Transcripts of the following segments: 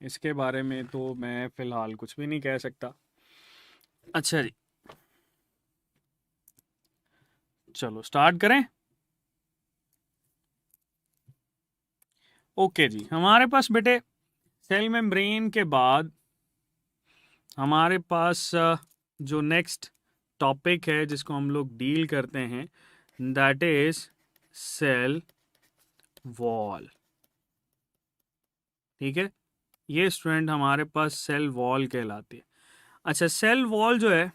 इसके बारे में तो मैं फ़िलहाल कुछ भी नहीं कह सकता। अच्छा जी, चलो स्टार्ट करें। ओके जी, हमारे पास बेटे सेल मेम्ब्रेन के बाद हमारे पास जो नेक्स्ट टॉपिक है जिसको हम लोग डील करते हैं, दैट इज सेल वॉल। ठीक है, ये स्टूडेंट हमारे पास सेल वॉल कहलाती है। अच्छा, सेल वॉल जो है,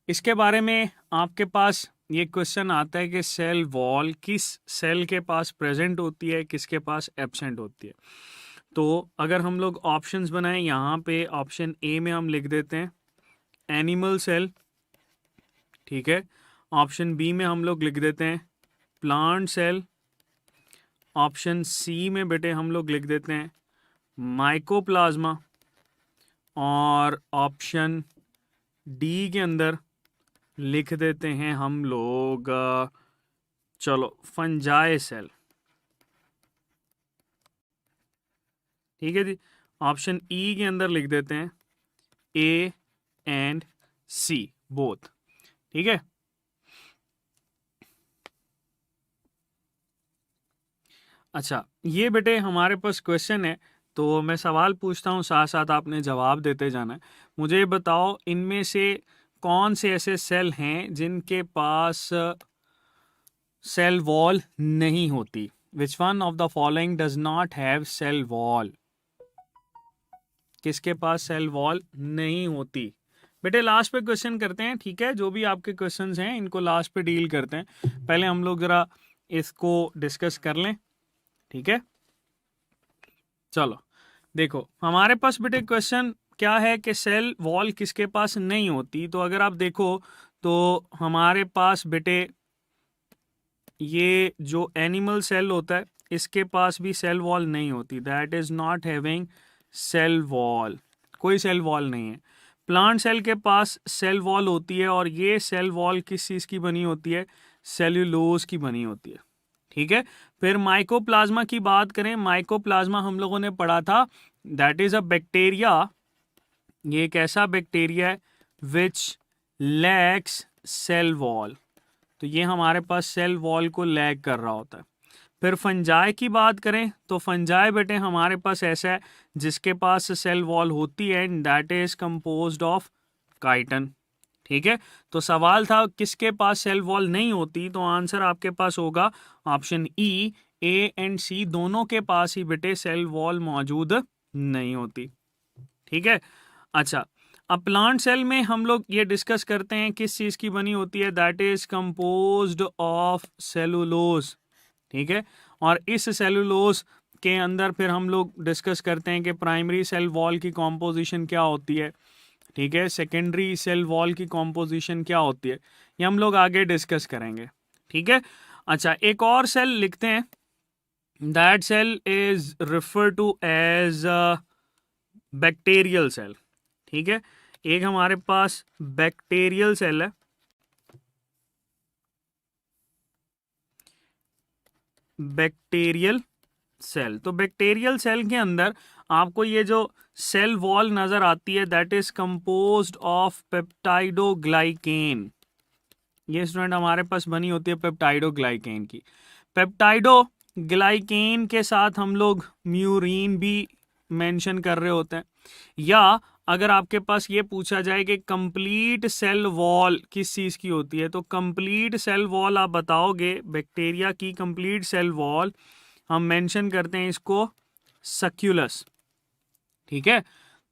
इसके बारे में आपके पास ये क्वेश्चन आता है कि सेल वॉल किस सेल के पास प्रेजेंट होती है, किसके पास एब्सेंट होती है। तो अगर हम लोग ऑप्शंस बनाएं, यहाँ पे ऑप्शन ए में हम लिख देते हैं एनिमल सेल। ठीक है, ऑप्शन बी में हम लोग लिख देते हैं प्लांट सेल। ऑप्शन सी में बेटे हम लोग लिख देते हैं माइकोप्लाज्मा। और ऑप्शन डी के अंदर लिख देते हैं हम लोग चलो फंजाई सेल। ठीक है जी, ऑप्शन ई के अंदर लिख देते हैं ए एंड सी बोथ। ठीक है, अच्छा ये बेटे हमारे पास क्वेश्चन है, तो मैं सवाल पूछता हूँ, साथ साथ आपने जवाब देते जाना है। मुझे बताओ इनमें से कौन से ऐसे सेल हैं जिनके पास सेल वॉल नहीं होती। Which one of the following does not have cell wall. किसके पास सेल वॉल नहीं होती। बेटे लास्ट पे क्वेश्चन करते हैं, ठीक है, जो भी आपके क्वेश्चंस हैं इनको लास्ट पे डील करते हैं। पहले हम लोग जरा इसको डिस्कस कर लें। ठीक है, चलो देखो हमारे पास बेटे क्वेश्चन क्या है कि सेल वॉल किसके पास नहीं होती। तो अगर आप देखो तो हमारे पास बेटे ये जो एनिमल सेल होता है इसके पास भी सेल वॉल नहीं होती, that is not having cell wall, कोई सेल वॉल नहीं है। प्लांट सेल के पास सेल वॉल होती है और ये सेल वॉल किस चीज़ की बनी होती है, सेल्यूलोज की बनी होती है। ठीक है, फिर माइकोप्लाज्मा की बात करें, माइकोप्लाज्मा हम लोगों ने पढ़ा था, दैट इज अ बैक्टीरिया। ये एक ऐसा बैक्टीरिया है विच लैक्स सेल वॉल, तो ये हमारे पास सेल वॉल को लैग कर रहा होता है। फिर फंजाई की बात करें तो फंजाई बेटे हमारे पास ऐसा है जिसके पास सेल वॉल होती है, that is composed of chiton. ठीक है, तो सवाल था किसके पास सेल वॉल नहीं होती, तो आंसर आपके पास होगा ऑप्शन ई, ए एंड सी दोनों के पास ही बेटे सेल वॉल मौजूद नहीं होती। ठीक है, अच्छा अब प्लांट सेल में हम लोग ये डिस्कस करते हैं किस चीज़ की बनी होती है, that is composed of cellulose. ठीक है, और इस सेलुलोज के अंदर फिर हम लोग डिस्कस करते हैं कि प्राइमरी सेल वॉल की कॉम्पोजिशन क्या होती है। ठीक है, सेकेंडरी सेल वॉल की कॉम्पोजिशन क्या होती है, ये हम लोग आगे डिस्कस करेंगे। ठीक है, अच्छा एक और सेल लिखते हैं, that cell is refer to as bacterial cell. ठीक है, एक हमारे पास बैक्टीरियल सेल है, बैक्टीरियल सेल। तो बैक्टीरियल सेल के अंदर आपको ये जो सेल वॉल नजर आती है that is composed of peptidoglycan. ये स्टूडेंट हमारे पास बनी होती है पेप्टाइडोग्लाइकेन की। पेप्टाइडोग्लाइकेन के साथ हम लोग म्यूरिन भी मेंशन कर रहे होते हैं। या अगर आपके पास ये पूछा जाए कि कंप्लीट सेल वॉल किस चीज़ की होती है, तो कंप्लीट सेल वॉल आप बताओगे बैक्टीरिया की कंप्लीट सेल वॉल, हम मेंशन करते हैं इसको सक्यूलस। ठीक है,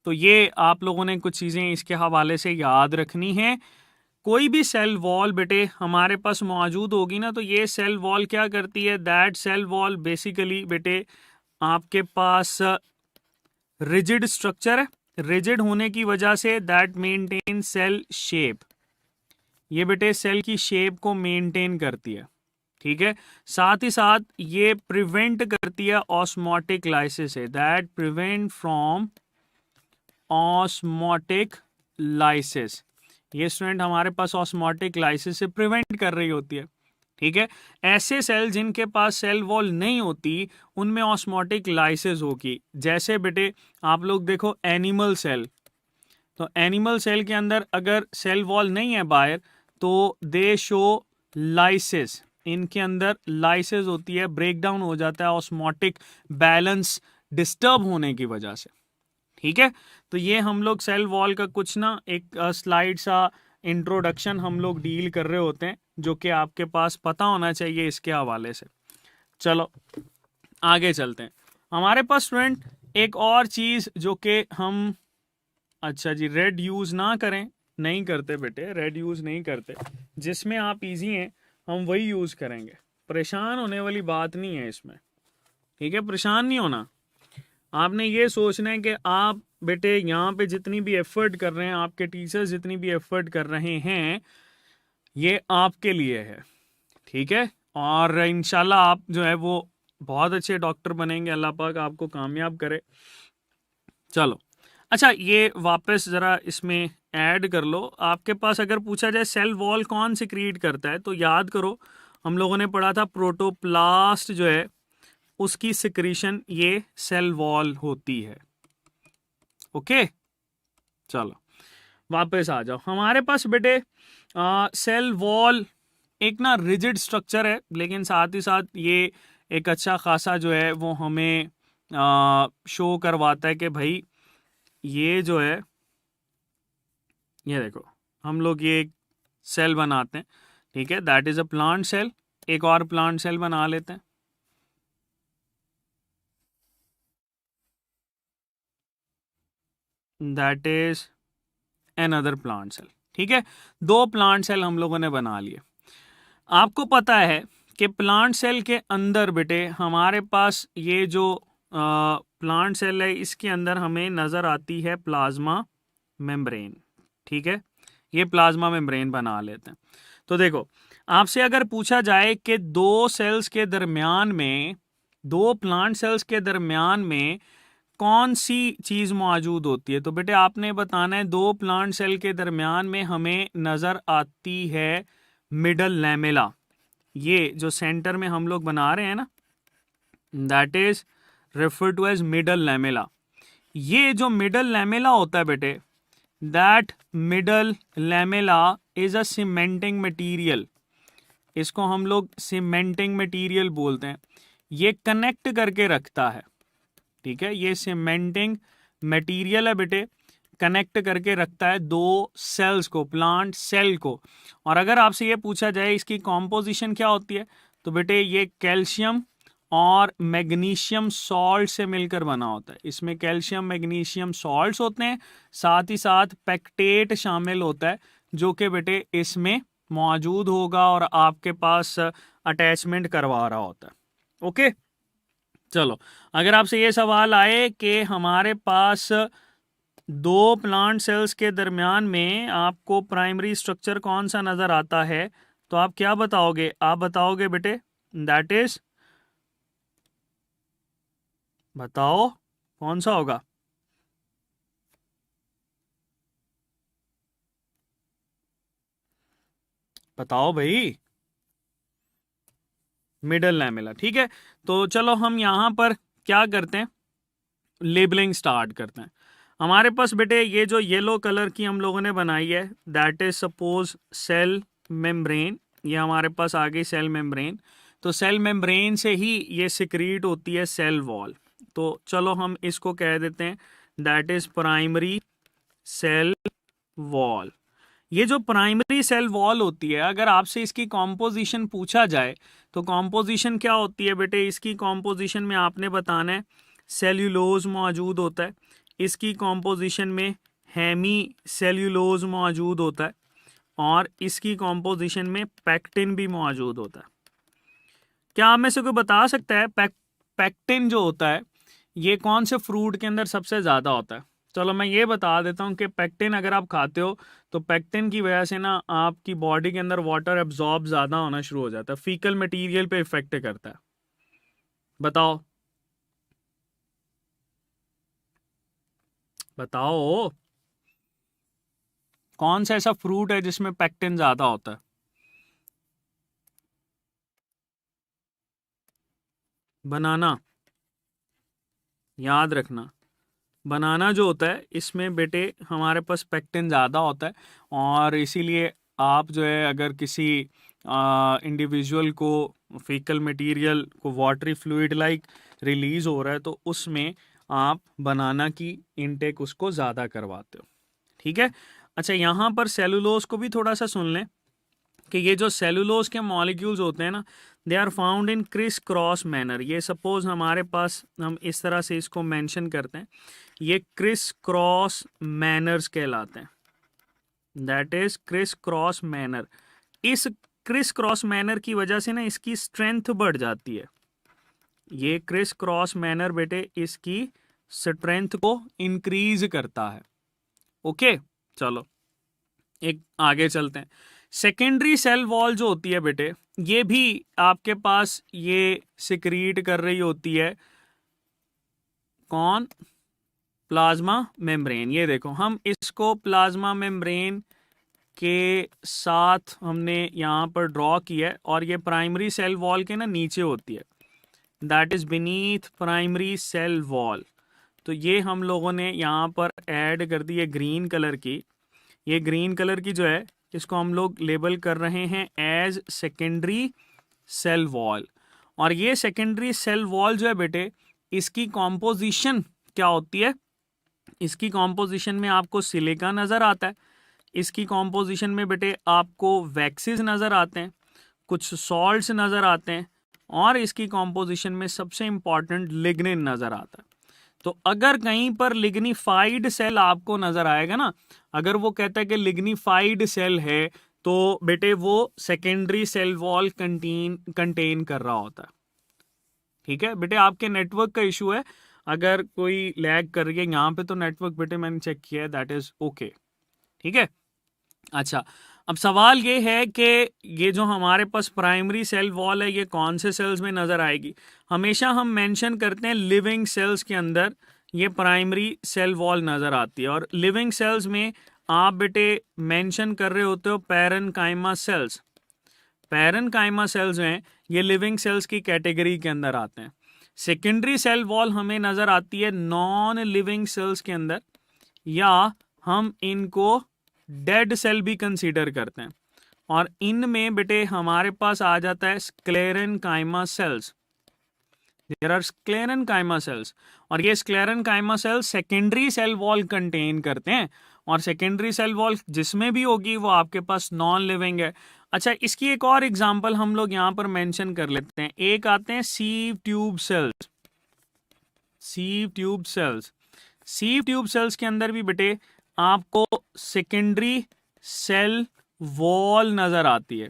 तो ये आप लोगों ने कुछ चीज़ें इसके हवाले से याद रखनी है। कोई भी सेल वॉल बेटे हमारे पास मौजूद होगी ना, तो ये सेल वॉल क्या करती है, दैट सेल वॉल बेसिकली बेटे आपके पास रिजिड स्ट्रक्चर है, रिजिड होने की वजह say that maintain cell shape, ये बेटे सेल की शेप को मेंटेन करती है। ठीक है, साथ ही साथ ये प्रिवेंट करती है ऑस्मोटिक लाइसिस से, that prevent from osmotic lysis. ये स्टूडेंट हमारे पास ऑस्मोटिक लाइसिस से प्रिवेंट कर रही होती है। ठीक है। ऐसे सेल जिनके पास सेल वॉल नहीं होती उनमें ऑस्मोटिक लाइसिस होगी। जैसे बेटे आप लोग देखो एनिमल सेल, तो एनिमल सेल के अंदर अगर सेल वॉल नहीं है बाहर तो दे शो लाइसिस, इनके अंदर लाइसिस होती है, ब्रेक डाउन हो जाता है ऑस्मोटिक बैलेंस डिस्टर्ब होने की वजह से। ठीक है, तो ये हम लोग सेल वॉल का कुछ ना एक स्लाइड सा इंट्रोडक्शन हम लोग डील कर रहे होते हैं जो कि आपके पास पता होना चाहिए इसके हवाले से। चलो आगे चलते हैं। हमारे पास स्टूडेंट एक और चीज़ जो कि हम, अच्छा जी, रेड यूज़ ना करें, नहीं करते बेटे, रेड यूज़ नहीं करते, जिसमें आप इजी हैं हम वही यूज़ करेंगे, परेशान होने वाली बात नहीं है इसमें। ठीक है, परेशान नहीं होना, आपने ये सोचना है कि आप बेटे यहाँ पे जितनी भी एफर्ट कर रहे हैं, आपके टीचर्स जितनी भी एफर्ट कर रहे हैं, ये आपके लिए है। ठीक है, और इंशाल्लाह आप जो है वो बहुत अच्छे डॉक्टर बनेंगे, अल्लाह पाक आपको कामयाब करे। चलो अच्छा, ये वापस ज़रा इसमें ऐड कर लो। आपके पास अगर पूछा जाए सेल वॉल कौन सिक्रीट करता है, तो याद करो हम लोगों ने पढ़ा था प्रोटोप्लास्ट जो है उसकी सिक्रीशन ये सेल वॉल होती है। ओके, चलो वापस आ जाओ। हमारे पास बेटे सेल वॉल एक ना रिजिड स्ट्रक्चर है, लेकिन साथ ही साथ ये एक अच्छा खासा जो है वो हमें शो करवाता है कि भाई ये जो है, ये देखो हम लोग ये एक सेल बनाते हैं, ठीक है, that is a plant cell. एक और प्लांट सेल बना लेते हैं, that is another plant cell. ठीक है, दो प्लांट सेल हम लोगों ने बना लिए। आपको पता है कि प्लांट सेल के अंदर बेटे हमारे पास ये जो प्लांट सेल है इसके अंदर हमें नज़र आती है प्लाज्मा मेम्ब्रेन। ठीक है, ये प्लाज्मा मेम्ब्रेन बना लेते हैं। तो देखो आपसे अगर पूछा जाए कि दो सेल्स के दरमियान में, दो प्लांट सेल्स के दरमियान में कौन सी चीज़ मौजूद होती है, तो बेटे आपने बताना है दो प्लांट सेल के दरमियान में हमें नज़र आती है मिडल लैमेला। ये जो सेंटर में हम लोग बना रहे हैं ना, that is refer to as middle lamella. ये जो मिडल लैमेला होता है बेटे, that middle lamella is a cementing material. इसको हम लोग सीमेंटिंग मटेरियल बोलते हैं। ये कनेक्ट करके रखता है। ठीक है, ये सीमेंटिंग मटेरियल है बेटे, कनेक्ट करके रखता है दो सेल्स को, प्लांट सेल को। और अगर आपसे ये पूछा जाए इसकी कॉम्पोजिशन क्या होती है, तो बेटे ये कैल्शियम और मैग्नीशियम सॉल्ट से मिलकर बना होता है। इसमें कैल्शियम मैग्नीशियम सॉल्ट्स होते हैं, साथ ही साथ पैक्टेट शामिल होता है जो कि बेटे इसमें मौजूद होगा और आपके पास अटैचमेंट करवा रहा होता है। ओके, चलो अगर आपसे ये सवाल आए कि हमारे पास दो प्लांट सेल्स के दरमियान में आपको प्राइमरी स्ट्रक्चर कौन सा नजर आता है, तो आप क्या बताओगे? आप बताओगे बेटे दैट इज, बताओ कौन सा होगा? बताओ भाई, मिडल लैमेला। ठीक है, तो चलो हम यहां पर क्या करते हैं, लेबलिंग स्टार्ट करते हैं। हमारे पास बेटे ये जो येलो कलर की हम लोगों ने बनाई है, that is suppose cell membrane. ये हमारे पास आ गई सेल मेम्ब्रेन। तो सेल मेम्ब्रेन से ही ये सिक्रीट होती है सेल वॉल। तो चलो हम इसको कह देते हैं that is primary cell wall. ये जो प्राइमरी सेल वॉल होती है, अगर आपसे इसकी कॉम्पोजिशन पूछा जाए तो कॉम्पोजिशन क्या होती है बेटे? इसकी कॉम्पोजिशन में आपने बताना है सेल्यूलोज मौजूद होता है, इसकी कॉम्पोजिशन में हेमी सेल्यूलोज मौजूद होता है, और इसकी कॉम्पोजिशन में पैक्टिन भी मौजूद होता है। क्या आप में से कोई बता सकता है पैक्टिन जो होता है ये कौन से फ्रूट के अंदर सबसे ज़्यादा होता है? चलो मैं ये बता देता हूँ कि पैक्टिन अगर आप खाते हो तो पैक्टिन की वजह से ना आपकी बॉडी के अंदर वाटर एब्जॉर्ब ज़्यादा होना शुरू हो जाता है, फीकल मटेरियल पे इफेक्ट करता है। बताओ बताओ कौन सा ऐसा फ्रूट है जिसमें पैक्टिन ज़्यादा होता है? बनाना, याद रखना, बनाना जो होता है इसमें बेटे हमारे पास पेक्टिन ज़्यादा होता है, और इसीलिए आप जो है अगर किसी इंडिविजुअल को फीकल मटेरियल को वाटरी फ्लूइड लाइक रिलीज हो रहा है तो उसमें आप बनाना की इनटेक उसको ज़्यादा करवाते हो, ठीक है। अच्छा, यहाँ पर सेलुलोज को भी थोड़ा सा सुन लें कि ये जो सेलुलोज के मॉलिक्यूल्स होते हैं ना, they are found in criss cross manner. ये सपोज हमारे पास हम इस तरह से इसको मेंशन करते हैं, ये क्रिस क्रॉस मैनर्स कहलाते हैं, that is Chris cross manner. इस क्रिस क्रॉस मैनर की वजह से ना इसकी स्ट्रेंथ बढ़ जाती है। ये क्रिस क्रॉस मैनर बेटे इसकी स्ट्रेंथ को इंक्रीज करता है। ओके, चलो एक आगे चलते हैं। सेकेंडरी सेल वॉल जो होती है बेटे, ये भी आपके पास ये सिक्रीट कर रही होती है, कौन? Plasma membrane. ये देखो हम इसको प्लाज्मा मेम्ब्रेन के साथ हमने यहाँ पर ड्रॉ किया है, और ये प्राइमरी सेल वॉल के ना नीचे होती है, that is beneath primary cell wall. तो ये हम लोगों ने यहाँ पर ऐड कर दी है ग्रीन कलर की। ये ग्रीन कलर की जो है इसको हम लोग लेबल कर रहे हैं एज सेकेंडरी सेल वॉल। और ये सेकेंडरी सेल वॉल जो है बेटे, इसकी कॉम्पोजिशन क्या होती है? इसकी कॉम्पोजिशन में आपको सिलिका नज़र आता है, इसकी कॉम्पोजिशन में बेटे आपको वैक्सीज नज़र आते हैं, कुछ सॉल्ट्स नज़र आते हैं, और इसकी कॉम्पोजिशन में सबसे इंपॉर्टेंट लिग्निन नज़र आता है। तो अगर कहीं पर लिग्निफाइड सेल आपको नज़र आएगा ना, अगर वो कहता है कि लिग्निफाइड सेल है, तो बेटे वो सेकेंडरी सेल वॉल कंटेन कर रहा होता है, ठीक है। बेटे आपके नेटवर्क का इशू है, अगर कोई लैग कर रही है यहाँ पे, तो नेटवर्क बेटे मैंने चेक किया है, दैट इज ओके, ठीक है। अच्छा, अब सवाल ये है कि ये जो हमारे पास प्राइमरी सेल वॉल है, ये कौन से सेल्स में नज़र आएगी? हमेशा हम मेंशन करते हैं लिविंग सेल्स के अंदर ये प्राइमरी सेल वॉल नज़र आती है, और लिविंग सेल्स में आप बेटे मेंशन कर रहे होते हो पैरेन्काइमा सेल्स। पैरेन्काइमा सेल्स हैं, ये लिविंग सेल्स की कैटेगरी के अंदर आते हैं। सेकेंडरी सेल वॉल हमें नज़र आती है नॉन लिविंग सेल्स के अंदर, या हम इनको डेड सेल भी कंसीडर करते हैं, और इनमें बेटे हमारे पास आ जाता है sclerenchyma cells. There are sclerenchyma cells, और ये sclerenchyma cells secondary cell wall contain करते हैं, और सेकेंडरी सेल वॉल जिसमें भी होगी वो आपके पास नॉन लिविंग है। अच्छा, इसकी एक और एग्जांपल हम लोग यहाँ पर मेंशन कर लेते हैं। एक आते हैं sieve tube cells. Sieve tube cells, sieve tube cells के अंदर भी बेटे आपको सेकेंडरी सेल वॉल नजर आती है,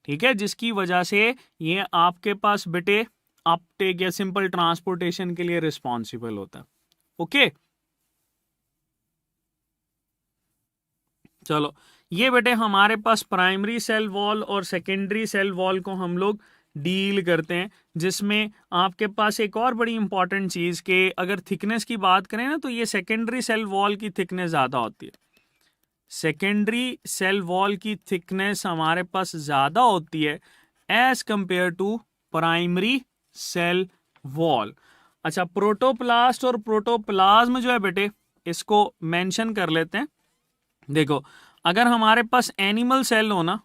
ठीक है, जिसकी वजह से ये आपके पास बेटे अपटेक या सिंपल ट्रांसपोर्टेशन के लिए रिस्पॉन्सिबल होता है। ओके, चलो ये बेटे हमारे पास प्राइमरी सेल वॉल और सेकेंडरी सेल वॉल को हम लोग डील करते हैं, जिसमें आपके पास एक और बड़ी इंपॉर्टेंट चीज़ के अगर थिकनेस की बात करें ना, तो ये सेकेंडरी सेल वॉल की थिकनेस ज़्यादा होती है। सेकेंडरी सेल वॉल की थिकनेस हमारे पास ज़्यादा होती है as compare to primary cell wall. अच्छा, प्रोटोप्लास्ट और प्रोटोप्लाज्म जो है बेटे, इसको मेंशन कर लेते हैं। देखो, अगर हमारे पास एनिमल सेल हो ना,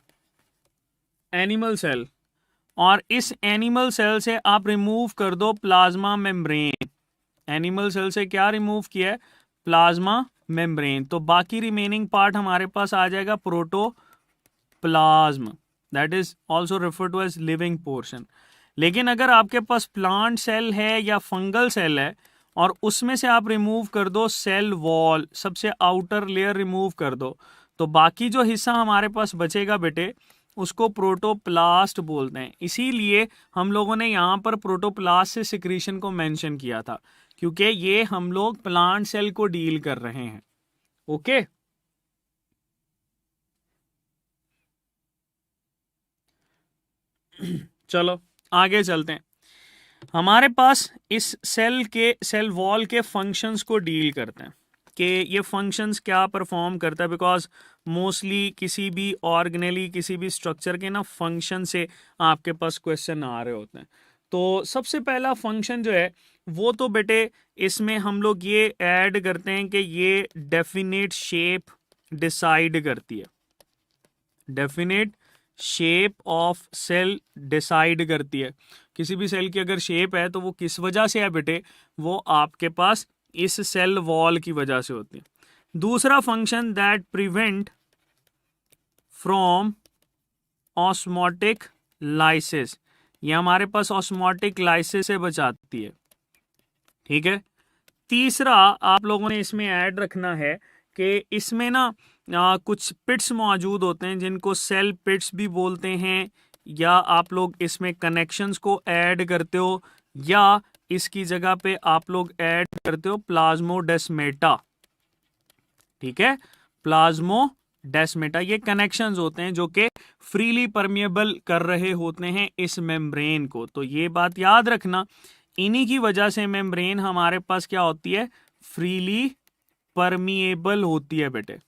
एनिमल सेल, और इस एनिमल सेल से आप रिमूव कर दो प्लाज्मा मेम्ब्रेन, एनिमल सेल से क्या रिमूव किया है? प्लाज्मा मेम्ब्रेन, तो बाकी रिमेनिंग पार्ट हमारे पास आ जाएगा protoplasm, that is also refer to as living portion. लेकिन अगर आपके पास प्लांट सेल है या फंगल सेल है, और उसमें से आप रिमूव कर दो सेल वॉल, सबसे आउटर लेयर रिमूव कर दो, तो बाकी जो हिस्सा हमारे पास बचेगा बेटे, उसको प्रोटोप्लास्ट बोलते हैं। इसीलिए हम लोगों ने यहाँ पर प्रोटोप्लास्ट से सिक्रीशन को मेंशन किया था, क्योंकि ये हम लोग प्लांट सेल को डील कर रहे हैं। ओके, चलो आगे चलते हैं। हमारे पास इस सेल वॉल के फंक्शंस को डील करते हैं कि ये फंक्शंस क्या परफॉर्म करता है, बिकॉज मोस्टली किसी भी ऑर्गेनेली किसी भी स्ट्रक्चर के ना फंक्शन से आपके पास क्वेश्चन आ रहे होते हैं। तो सबसे पहला फंक्शन जो है वो तो बेटे इसमें हम लोग ये ऐड करते हैं कि ये डेफिनेट शेप डिसाइड करती है, definite shape of cell decide करती है। किसी भी सेल की अगर शेप है तो वो किस वजह से है बेटे, वो आपके पास इस सेल वॉल की वजह से होती है। दूसरा function that prevent from osmotic lysis, ये हमारे पास ऑस्मोटिक लाइसिस से बचाती है, ठीक है। तीसरा आप लोगों ने इसमें ऐड रखना है कि इसमें ना कुछ पिट्स मौजूद होते हैं जिनको सेल पिट्स भी बोलते हैं, या आप लोग इसमें कनेक्शंस को ऐड करते हो, या इसकी जगह पे आप लोग ऐड करते हो प्लाज्मोडेस्मेटा, ठीक है। प्लाज्मोडेस्मेटा ये कनेक्शंस होते हैं जो कि फ्रीली परमिएबल कर रहे होते हैं इस मेम्ब्रेन को। तो ये बात याद रखना, इन्हीं की वजह से मेम्ब्रेन हमारे पास क्या होती है, फ्रीली परमिएबल होती है बेटे,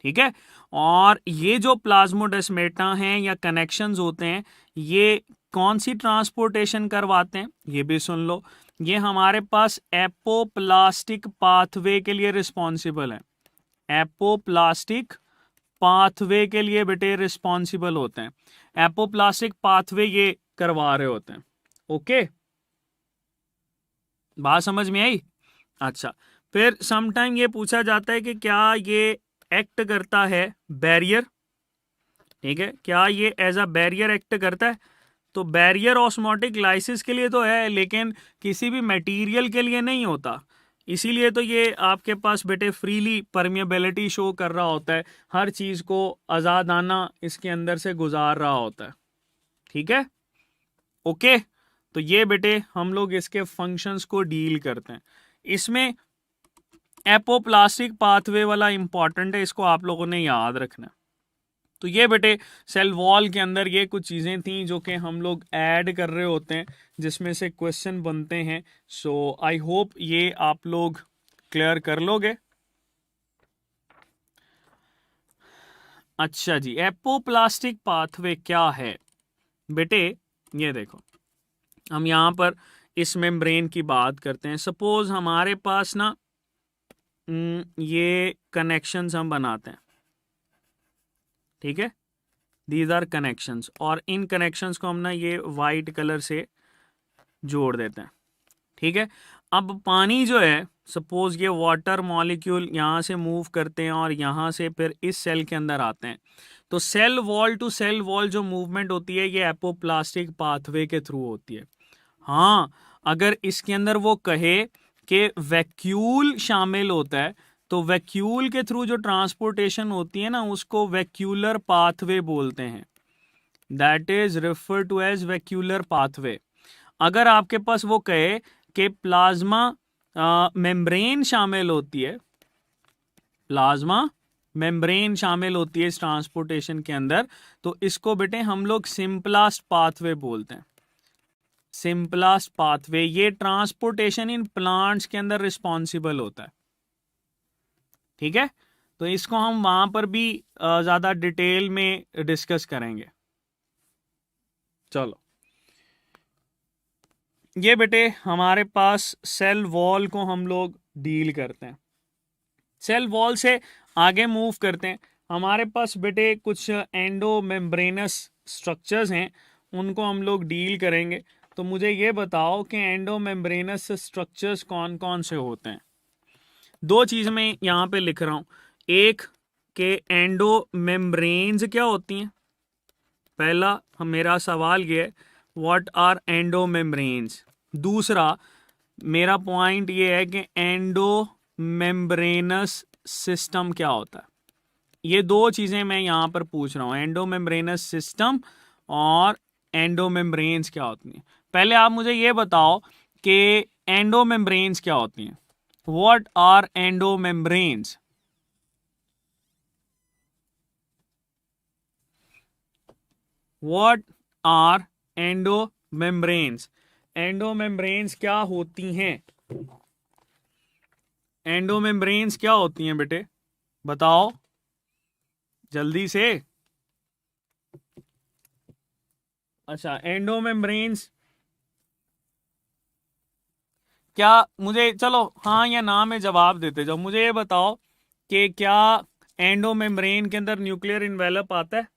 ठीक है। और ये जो प्लाज्मोडेस्मेटा हैं या कनेक्शंस होते हैं, ये कौन सी ट्रांसपोर्टेशन करवाते हैं ये भी सुन लो। ये हमारे पास एपोप्लास्टिक पाथवे के लिए रिस्पॉन्सिबल है, एपोप्लास्टिक पाथवे के लिए बेटे रिस्पॉन्सिबल होते हैं, एपोप्लास्टिक पाथवे ये करवा रहे होते हैं। ओके, बात समझ में आई। अच्छा, फिर समटाइम ये पूछा जाता है कि क्या ये एक्ट करता है बैरियर, ठीक है, क्या ये एज अ बैरियर एक्ट करता है। तो बैरियर ऑस्मोटिक लाइसिस के लिए तो है, लेकिन किसी भी मटेरियल के लिए नहीं होता, इसीलिए तो ये आपके पास बेटे फ्रीली परमिएबिलिटी शो कर रहा होता है, हर चीज को आजादाना इसके अंदर से गुजार रहा होता है, ठीक है। ओके, तो ये बेटे हम लोग इसके फंक्शंस को डील करते हैं। इसमें एपोप्लास्टिक पाथवे वाला इंपॉर्टेंट है, इसको आप लोगों ने याद रखना। तो ये बेटे सेल वॉल के अंदर ये कुछ चीज़ें थी जो कि हम लोग ऐड कर रहे होते हैं, जिसमें से क्वेश्चन बनते हैं। सो आई होप ये आप लोग क्लियर कर लोगे। अच्छा जी, एपोप्लास्टिक पाथवे क्या है बेटे, ये देखो हम यहाँ पर इस मेम्ब्रेन की बात करते हैं। सपोज हमारे पास ना ये कनेक्शंस हम बनाते हैं, ठीक है, दीज आर कनेक्शंस, और इन कनेक्शंस को हम ना ये वाइट कलर से जोड़ देते हैं, ठीक है। अब पानी जो है, सपोज ये वाटर मॉलिक्यूल यहाँ से मूव करते हैं और यहाँ से फिर इस सेल के अंदर आते हैं, तो cell wall to cell wall जो मूवमेंट होती है ये एपोप्लास्टिक पाथवे के थ्रू होती है। हाँ, अगर इसके अंदर वो कहे कि वैक्यूल शामिल होता है, तो वैक्यूल के थ्रू जो ट्रांसपोर्टेशन होती है ना, उसको वैक्यूलर पाथवे बोलते हैं, that is refer to as vacuolar pathway. अगर आपके पास वो कहे कि प्लाज्मा मेम्ब्रेन शामिल होती है, प्लाज्मा मेम्ब्रेन शामिल होती है इस ट्रांसपोर्टेशन के अंदर, तो इसको बेटे हम लोग सिंपलास्ट पाथवे बोलते हैं, सिंपलास्ट पाथवे। ये ट्रांसपोर्टेशन इन प्लांट्स के अंदर रिस्पॉन्सिबल होता है, ठीक है। तो इसको हम वहां पर भी ज्यादा डिटेल में डिस्कस करेंगे। चलो, ये बेटे हमारे पास सेल वॉल को हम लोग डील करते हैं। सेल वॉल से आगे मूव करते हैं, हमारे पास बेटे कुछ एंडो मेम्ब्रेनस स्ट्रक्चर्स हैं, उनको हम लोग डील करेंगे। तो मुझे ये बताओ कि एंडो मेम्ब्रेनस स्ट्रक्चर्स कौन कौन से होते हैं। दो चीज़ मैं यहाँ पे लिख रहा हूँ, एक के एंडो मेम्ब्रेन्स क्या होती हैं, पहला मेरा सवाल ये है व्हाट आर एंडो मेम्ब्रेन्स। दूसरा मेरा पॉइंट ये है कि एंडो मेम्ब्रेनस सिस्टम क्या होता है। ये दो चीज़ें मैं यहाँ पर पूछ रहा हूँ, एंडो मेम्ब्रेनस सिस्टम और एंडो मेम्ब्रेन्स क्या होती हैं। पहले आप मुझे ये बताओ कि एंडो मेम्ब्रेन्स क्या होती हैं, what are endomembranes. What are endomembranes, endomembranes क्या होती हैं, एंडो मेम्ब्रेन्स क्या होती हैं बेटे, बताओ जल्दी से। अच्छा, एंडो मेम्ब्रेन्स क्या मुझे, चलो हाँ या ना में जवाब देते जाओ, मुझे ये बताओ कि क्या एंडो मेम्ब्रेन के अंदर न्यूक्लियर इन्वेलप आता है?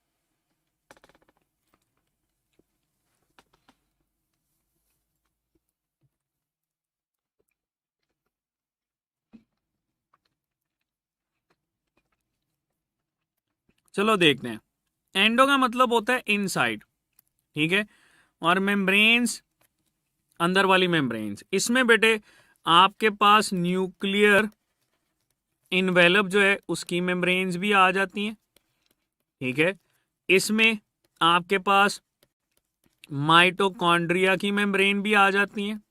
चलो देखते हैं। एंडो का मतलब होता है इनसाइड, ठीक है, और मेम्ब्रेन्स अंदर वाली मेम्ब्रेन्स। इसमें बेटे आपके पास न्यूक्लियर इन्वेलप जो है उसकी मेम्ब्रेन्स भी आ जाती हैं, ठीक है। इसमें आपके पास माइटोकॉन्ड्रिया की मेम्ब्रेन भी आ जाती हैं।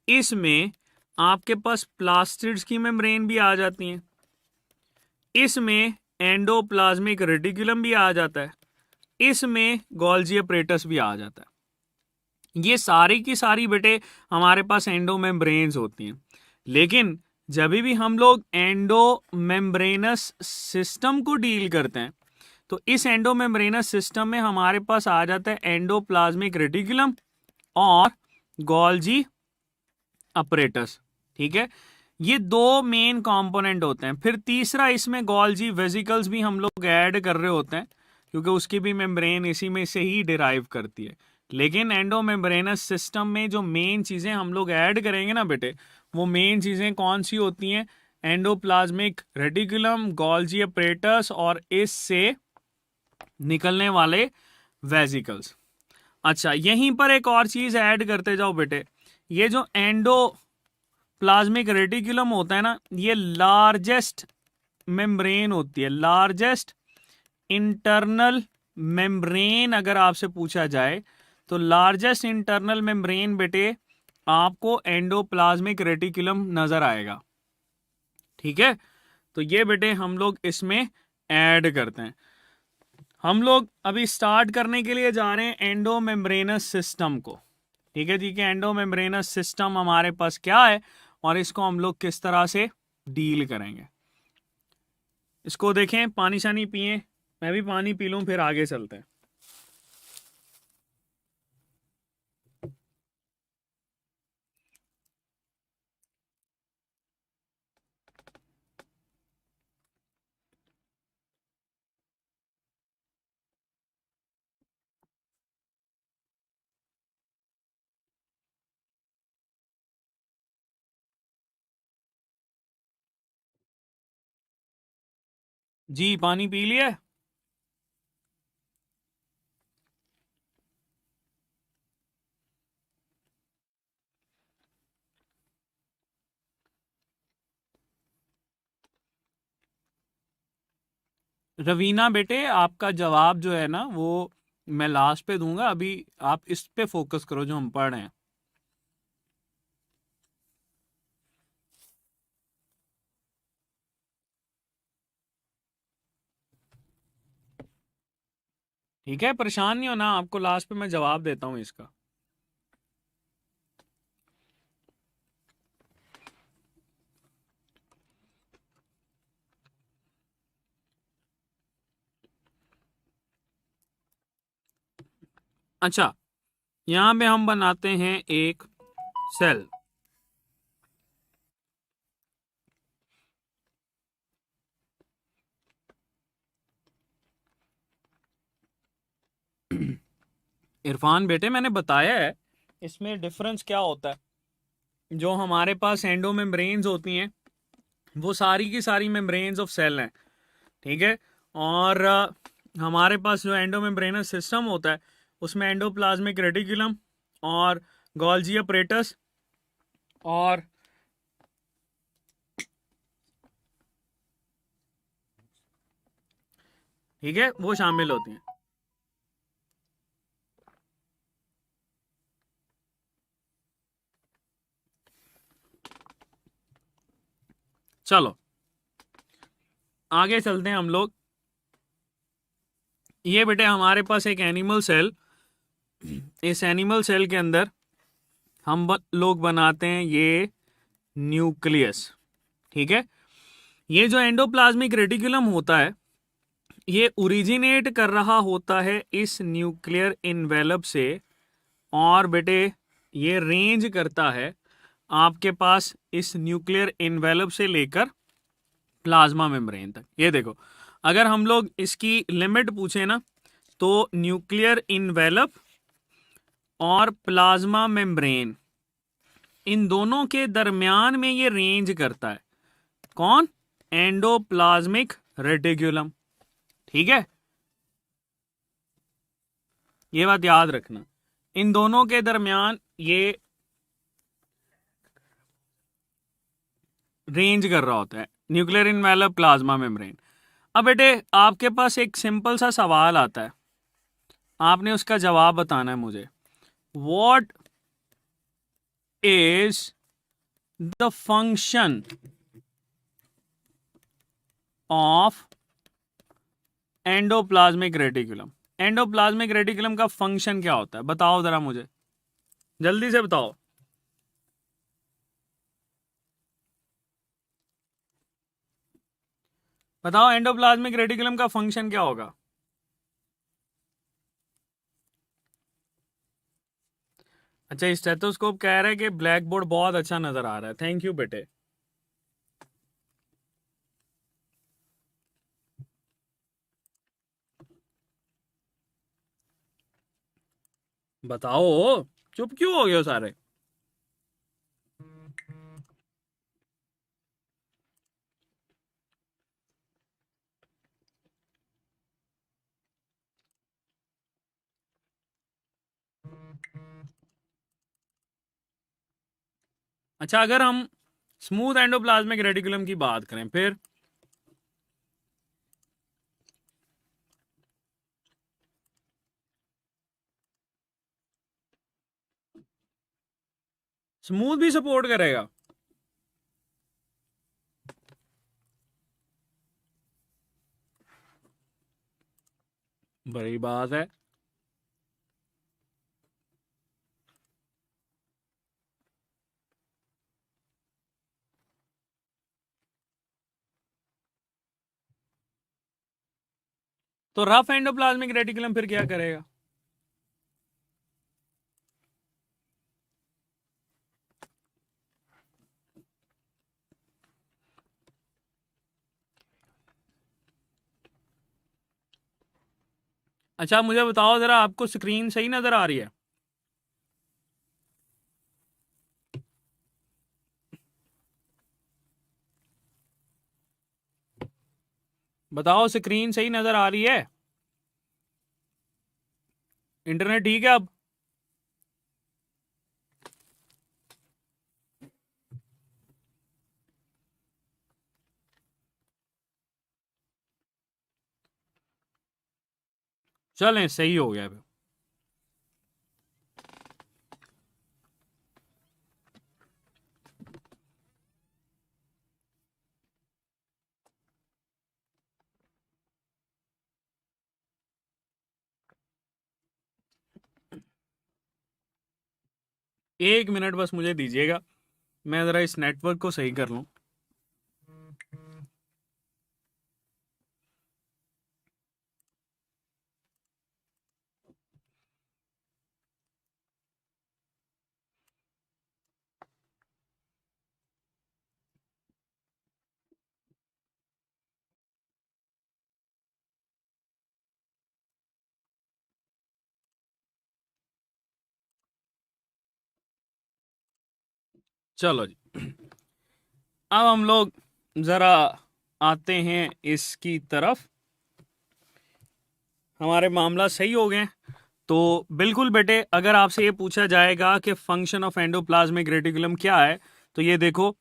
इसमें आपके पास प्लास्टिड्स की मेम्ब्रेन भी आ जाती हैं। इसमें एंडोप्लाज्मिक रेटिकुलम भी आ जाता है। इसमें गोल्जी अपरेटस भी आ जाता है। ये सारी की सारी बेटे हमारे पास एंडो मेम्ब्रेन्स होती हैं। लेकिन जब भी हम लोग एंडो मेम्ब्रेनस सिस्टम को डील करते हैं तो इस एंडो मेम्ब्रेनस सिस्टम में हमारे पास आ जाता है एंडोप्लाज्मिक रेटिकुलम और गोल्जी अपरेटस, ठीक है। ये दो मेन कंपोनेंट होते हैं। फिर तीसरा इसमें गोल्जी वेसिकल्स भी हम लोग ऐड कर रहे होते हैं, क्योंकि उसकी भी मेम्ब्रेन इसी में से ही डिराइव करती है। लेकिन एंडो मेम्ब्रेनस सिस्टम में जो मेन चीज़ें हम लोग ऐड करेंगे ना बेटे, वो मेन चीज़ें कौन सी होती हैं? एंडोप्लाज्मिक रेटिकुलम, गोल्जी अपरेटस और इससे निकलने वाले वेसिकल्स। अच्छा, यहीं पर एक और चीज़ ऐड करते जाओ बेटे। ये जो एंडो प्लाज्मिक रेटिकुलम होता है ना, ये लार्जेस्ट मेम्ब्रेन होती है, लार्जेस्ट इंटरनल मेम्ब्रेन। अगर आपसे पूछा जाए तो लार्जेस्ट इंटरनल मेम्ब्रेन बेटे आपको एंडोप्लाज्मिक रेटिकुलम नजर आएगा, ठीक है। तो ये बेटे हम लोग इसमें ऐड करते हैं। हम लोग अभी स्टार्ट करने के लिए जा रहे हैं एंडो मेम्ब्रेनस सिस्टम को, ठीक है जी। कि एंडो मेम्ब्रेनस सिस्टम हमारे पास क्या है और इसको हम लोग किस तरह से डील करेंगे। इसको देखें, पानी शानी पिए, मैं भी पानी पी लूं, फिर आगे चलते हैं। जी पानी पी लिया? रवीना बेटे, आपका जवाब जो है ना वो मैं लास्ट पे दूंगा, अभी आप इस पे फोकस करो जो हम पढ़ रहे हैं। ठीक है, परेशान नहीं होना, आपको लास्ट पे मैं जवाब देता हूं इसका। अच्छा, यहां पे हम बनाते हैं एक सेल। इरफान बेटे, मैंने बताया है इसमें डिफरेंस क्या होता है। जो हमारे पास एंडो मेम्ब्रेन्स होती हैं वो सारी की सारी मेम्ब्रेन्स ऑफ सेल हैं, ठीक है। और हमारे पास जो एंडो मेम्ब्रेनस सिस्टम होता है उसमें एंडोप्लाज्मिक रेटिकुलम और गोल्जी अपरेटस और ठीक है वो शामिल होती हैं। चलो आगे चलते हैं हम लोग। ये बेटे हमारे पास एक एनिमल सेल, इस एनिमल सेल के अंदर हम लोग बनाते हैं ये न्यूक्लियस, ठीक है। ये जो एंडोप्लाज्मिक रेटिकुलम होता है ये ओरिजिनेट कर रहा होता है इस न्यूक्लियर इन्वेलप से, और बेटे ये रेंज करता है आपके पास इस न्यूक्लियर इन्वेलप से लेकर प्लाज्मा मेम्ब्रेन तक। ये देखो, अगर हम लोग इसकी लिमिट पूछे ना, तो न्यूक्लियर इन्वेलप और प्लाज्मा मेम्ब्रेन, इन दोनों के दरमियान में ये रेंज करता है। कौन? Endoplasmic reticulum. ठीक है, ये बात याद रखना, इन दोनों के दरमियान ये रेंज कर रहा होता है, न्यूक्लियर इन्वेलप, प्लाज्मा मेम्ब्रेन। अब बेटे आपके पास एक सिंपल सा सवाल आता है, आपने उसका जवाब बताना है मुझे। What is the function of endoplasmic reticulum? Endoplasmic reticulum का फंक्शन क्या होता है? बताओ जरा मुझे, जल्दी से बताओ। बताओ एंडोप्लाज्मिक रेटिकुलम का फंक्शन क्या होगा? अच्छा, स्टेथोस्कोप कह रहा है कि ब्लैक बोर्ड बहुत अच्छा नजर आ रहा है। थैंक यू बेटे। बताओ, चुप क्यों हो गए हो सारे? अच्छा, अगर हम स्मूथ एंडोप्लाज्मिक रेटिकुलम की बात करें, फिर स्मूथ भी सपोर्ट करेगा? बड़ी बात है। तो रफ एंडोप्लाज्मिक रेटिकुलम फिर क्या करेगा? अच्छा मुझे बताओ जरा, आपको स्क्रीन सही नजर आ रही है? बताओ, स्क्रीन सही नजर आ रही है? इंटरनेट ठीक है अब? चलें, सही हो गया। एक मिनट बस मुझे दीजिएगा, मैं जरा इस नेटवर्क को सही कर लूं। चलो जी, अब हम लोग जरा आते हैं इसकी तरफ। हमारे मामला सही हो गए। तो बिल्कुल बेटे, अगर आपसे ये पूछा जाएगा कि फंक्शन ऑफ एंडोप्लाज्मिक रेटिकुलम क्या है, तो ये देखो,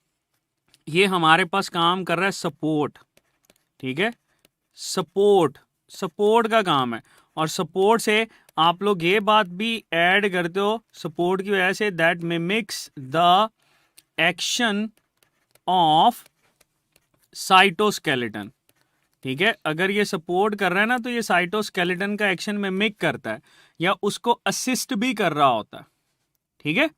ये हमारे पास काम कर रहा है सपोर्ट। ठीक है, सपोर्ट, सपोर्ट का काम है। और सपोर्ट से आप लोग ये बात भी ऐड करते हो, सपोर्ट की वजह से, that mimics the action of cytoskeleton. ठीक है, अगर ये सपोर्ट कर रहा है ना, तो ये साइटोस्केलेटन का एक्शन मिमिक करता है या उसको असिस्ट भी कर रहा होता है। ठीक है,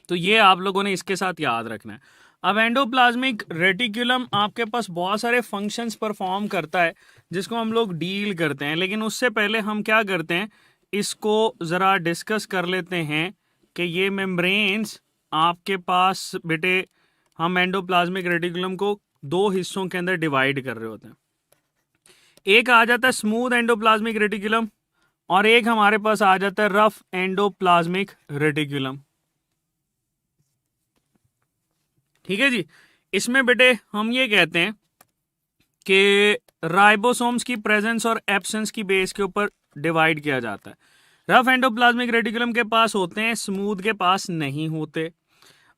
तो ये आप लोगों ने इसके साथ याद रखना है। अब एंडोप्लाज्मिक रेटिकुलम आपके पास बहुत सारे फंक्शंस परफॉर्म करता है, जिसको हम लोग डील करते हैं। लेकिन उससे पहले हम क्या करते हैं, इसको ज़रा डिस्कस कर लेते हैं कि ये मेम्ब्रेन्स आपके पास बेटे हम एंडोप्लाज्मिक रेटिकुलम को दो हिस्सों के अंदर डिवाइड कर रहे होते हैं। एक आ जाता है स्मूथ एंडोप्लाज्मिक रेटिकुलम और एक हमारे पास आ जाता है रफ एंडोप्लाज्मिक रेटिकुलम। ठीक है जी। इसमें बेटे हम ये कहते हैं कि राइबोसोम्स की प्रेजेंस और एब्सेंस की बेस के ऊपर डिवाइड किया जाता है। रफ एंडोप्लाज्मिक रेटिकुलम के पास होते हैं, स्मूथ के पास नहीं होते।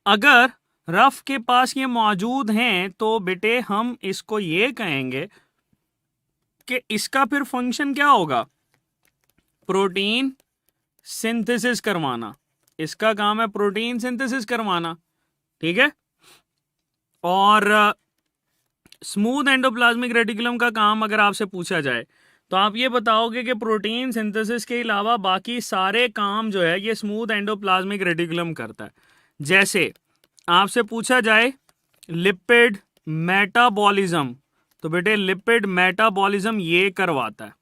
अगर रफ के पास ये मौजूद हैं तो बेटे हम इसको ये कहेंगे कि इसका फिर फंक्शन क्या होगा, प्रोटीन सिंथेसिस करवाना। इसका काम है प्रोटीन सिंथेसिस करवाना। ठीक है। और स्मूथ एंडोप्लाज्मिक रेटिकुलम का काम अगर आपसे पूछा जाए तो आप ये बताओगे कि प्रोटीन सिंथेसिस के अलावा बाकी सारे काम जो है ये स्मूथ एंडोप्लाज्मिक रेटिकुलम करता है। जैसे आपसे पूछा जाए लिपिड मेटाबॉलिज्म, तो बेटे लिपिड मेटाबॉलिज्म ये करवाता है।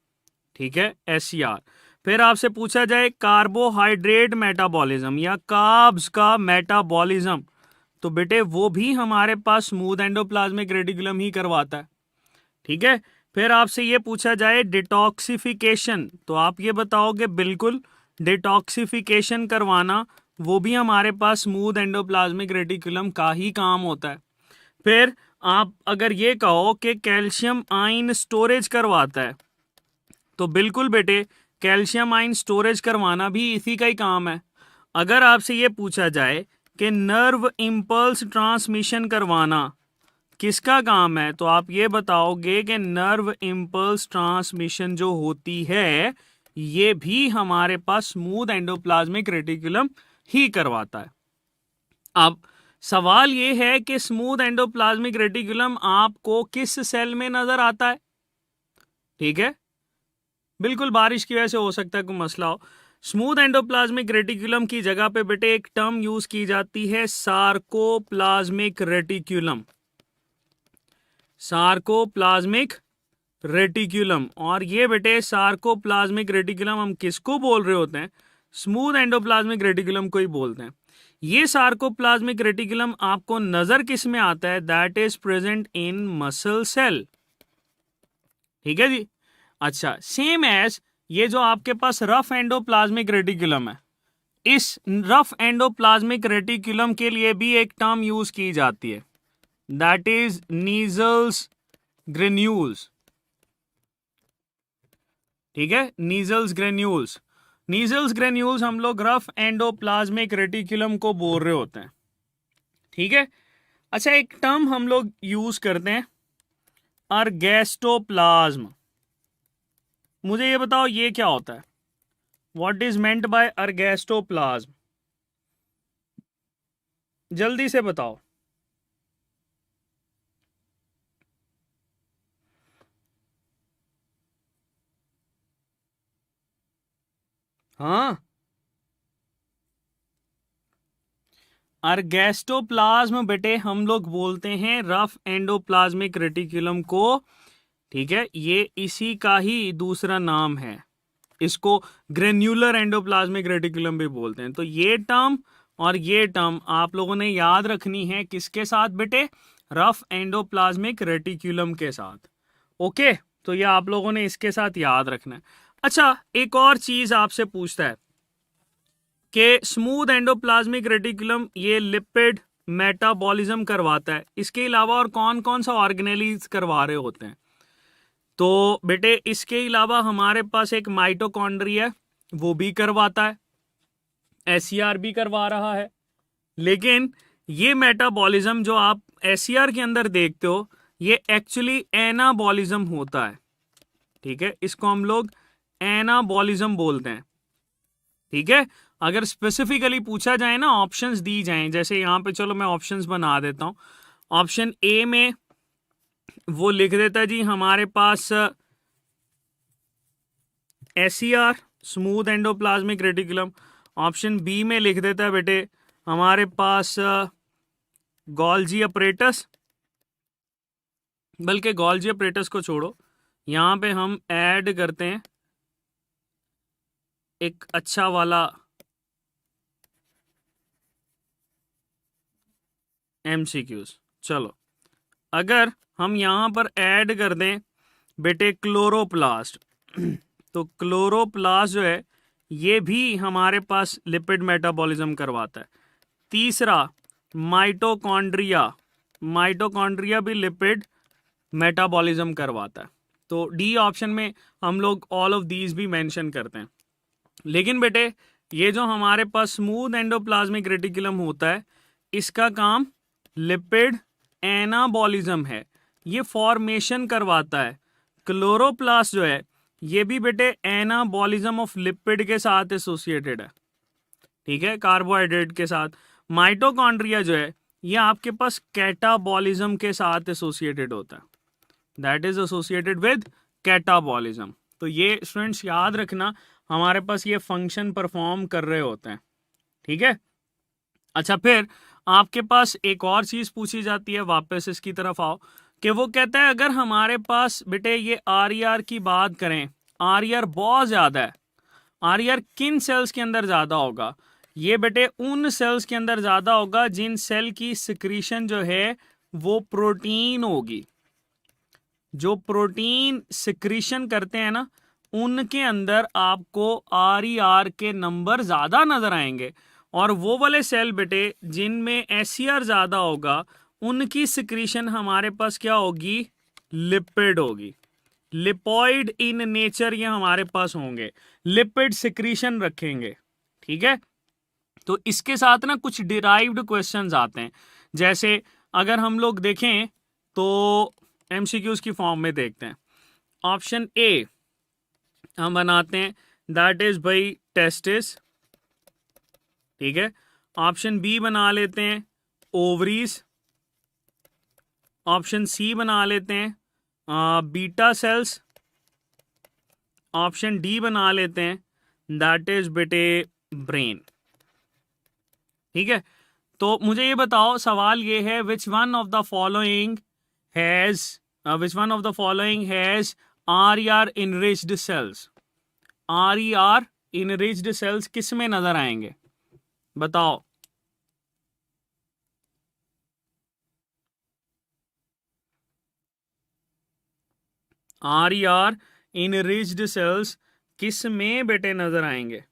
ठीक है, SCR। फिर आपसे पूछा जाए कार्बोहाइड्रेट मेटाबॉलिज्म या कार्ब्स का मेटाबॉलिज्म, तो बेटे वो भी हमारे पास स्मूथ एंडोप्लाज्मिक रेटिकुलम ही करवाता है। ठीक है। फिर आपसे ये पूछा जाए डिटॉक्सिफिकेशन, तो आप ये बताओगे बिल्कुल डिटॉक्सिफिकेशन करवाना वो भी हमारे पास स्मूथ एंडोप्लाज्मिक रेटिकुलम का ही काम होता है। फिर आप अगर ये कहो कि कैल्शियम आयन स्टोरेज करवाता है, तो बिल्कुल बेटे कैल्शियम आयन स्टोरेज करवाना भी इसी का ही काम है। अगर आपसे ये पूछा जाए कि नर्व इंपल्स ट्रांसमिशन करवाना किसका काम है, तो आप ये बताओगे कि नर्व इंपल्स ट्रांसमिशन जो होती है ये भी हमारे पास स्मूथ एंडोप्लाज्मिक रेटिकुलम ही करवाता है। अब सवाल ये है कि स्मूथ एंडोप्लाज्मिक रेटिकुलम आपको किस सेल में नजर आता है। ठीक है, बिल्कुल बारिश की वजह से हो सकता है कोई मसला हो। स्मूथ एंडोप्लाज्मिक रेटिकुलम की जगह पे बेटे एक टर्म यूज की जाती है सार्कोप्लाज्मिक रेटिकुलम। Sarcoplasmic reticulum. और ये बेटे सार्कोप्लाज्मिक रेटिकुलम हम किसको बोल रहे होते हैं, स्मूथ एंडोप्लाज्मिक रेटिकुलम को ही बोलते हैं। ये सार्कोप्लाज्मिक रेटिकुलम आपको नजर किस में आता है, that is present in muscle cell. ठीक है जी। अच्छा, सेम एज ये जो आपके पास रफ एंडोप्लाज्मिक रेटिकुलम है, इस रफ एंडोप्लाज्मिक रेटिकुलम के लिए भी एक टर्म यूज की जाती है, दैट इज नीजल्स ग्रेन्यूल्स। ठीक है, नीजल्स ग्रेन्यूल्स। नीजल्स ग्रेन्यूल्स हम लोग रफ एंडोप्लाज्मिक रेटिकुलम को बोल रहे होते हैं। ठीक है। अच्छा, एक टर्म हम लोग यूज करते हैं अर्गेस्टोप्लाज्म। मुझे ये बताओ ये क्या होता है, व्हाट इज मेंट बाय अर्गेस्टोप्लाज्म, जल्दी से बताओ। हाँ, अर्गेस्टोप्लाज्म बेटे हम लोग बोलते हैं रफ एंडोप्लाज्मिक रेटिकुलम को। ठीक है, ये इसी का ही दूसरा नाम है, इसको ग्रेन्युलर एंडोप्लाज्मिक रेटिकुलम भी बोलते हैं। तो ये टर्म और ये टर्म आप लोगों ने याद रखनी है किसके साथ बेटे, रफ एंडोप्लाज्मिक रेटिकुलम के साथ। ओके, तो ये आप लोगों ने इसके साथ याद रखना है। अच्छा, एक और चीज आपसे पूछता है कि स्मूथ एंडोप्लाज्मिक रेटिकुलम ये लिपिड मेटाबॉलिज्म करवाता है, इसके अलावा और कौन कौन सा ऑर्गेनेलीज करवा रहे होते हैं, तो बेटे इसके अलावा हमारे पास एक माइटोकॉन्ड्रिया वो भी करवाता है, SCR भी करवा रहा है। लेकिन ये मेटाबॉलिज्म जो आप SCR के अंदर देखते हो ये एक्चुअली एनाबॉलिज्म होता है। ठीक है, इसको हम लोग एनाबॉलिज्म बोलते हैं। ठीक है, अगर स्पेसिफिकली पूछा जाए ना, ऑप्शंस दी जाएं, जैसे यहां पे चलो मैं ऑप्शंस बना देता हूं। ऑप्शन ए में वो लिख देता है जी हमारे पास SCR smooth endoplasmic reticulum. Option B में लिख देता है बेटे हमारे पास गोल्जी अपरेटस, बल्कि गोल्जी अपरेटस को छोड़ो, यहां पे हम ऐड करते हैं एक अच्छा वाला एमसीक्यूज। चलो, अगर हम यहाँ पर ऐड कर दें बेटे क्लोरोप्लास्ट, तो क्लोरोप्लास्ट जो है ये भी हमारे पास लिपिड मेटाबॉलिज्म करवाता है। तीसरा माइटोकॉन्ड्रिया, माइटोकॉन्ड्रिया भी लिपिड मेटाबॉलिज्म करवाता है। तो डी ऑप्शन में हम लोग ऑल ऑफ दीज भी मेंशन करते हैं। लेकिन बेटे ये जो हमारे पास स्मूथ एंडोप्लाज्मिक रेटिकुलम होता है, इसका काम लिपिड एनाबॉलिज्म है, ये फॉर्मेशन करवाता है। क्लोरोप्लास्ट जो है ये भी बेटे एनाबॉलिज्म ऑफ लिपिड के साथ एसोसिएटेड है, ठीक है, कार्बोहाइड्रेट के साथ। माइटोकॉन्ड्रिया जो है ये आपके पास कैटाबॉलिज्म के साथ एसोसिएटेड होता है, that is associated with catabolism. तो ये स्टूडेंट्स याद रखना, हमारे पास ये फंक्शन परफॉर्म कर रहे होते हैं, ठीक है। अच्छा, फिर आपके पास एक और चीज पूछी जाती है, वापस इसकी तरफ आओ, कि वो कहता है अगर हमारे पास बेटे ये आर की बात करें, आर बहुत ज्यादा है, आर किन सेल्स के अंदर ज्यादा होगा? ये बेटे उन सेल्स के अंदर ज्यादा होगा जिन सेल की सिक्रीशन जो है वो प्रोटीन होगी। जो प्रोटीन सिक्रीशन करते हैं ना, उनके अंदर आपको आर के नंबर ज्यादा नजर आएंगे। और वो वाले सेल बेटे जिनमें एसईआर ज्यादा होगा, उनकी सिक्रीशन हमारे पास क्या होगी? लिपिड होगी। लिपॉइड इन नेचर ये हमारे पास होंगे, लिपिड सिक्रीशन रखेंगे, ठीक है। तो इसके साथ ना कुछ डिराइव्ड क्वेश्चंस आते हैं, जैसे अगर हम लोग देखें तो एमसीक्यूज की फॉर्म में देखते हैं। ऑप्शन ए हम बनाते हैं, दैट इज बाई टेस्टिस, ठीक है। ऑप्शन बी बना लेते हैं ओवरीज। ऑप्शन सी बना लेते हैं बीटा सेल्स। ऑप्शन डी बना लेते हैं, दैट इज बेटे ब्रेन, ठीक है। तो मुझे ये बताओ, सवाल ये है, which one of the following has R enriched cells? R enriched cells किस में नजर आएंगे, बताओ। आर इनरिच्ड सेल्स किस में बेटे नजर आएंगे?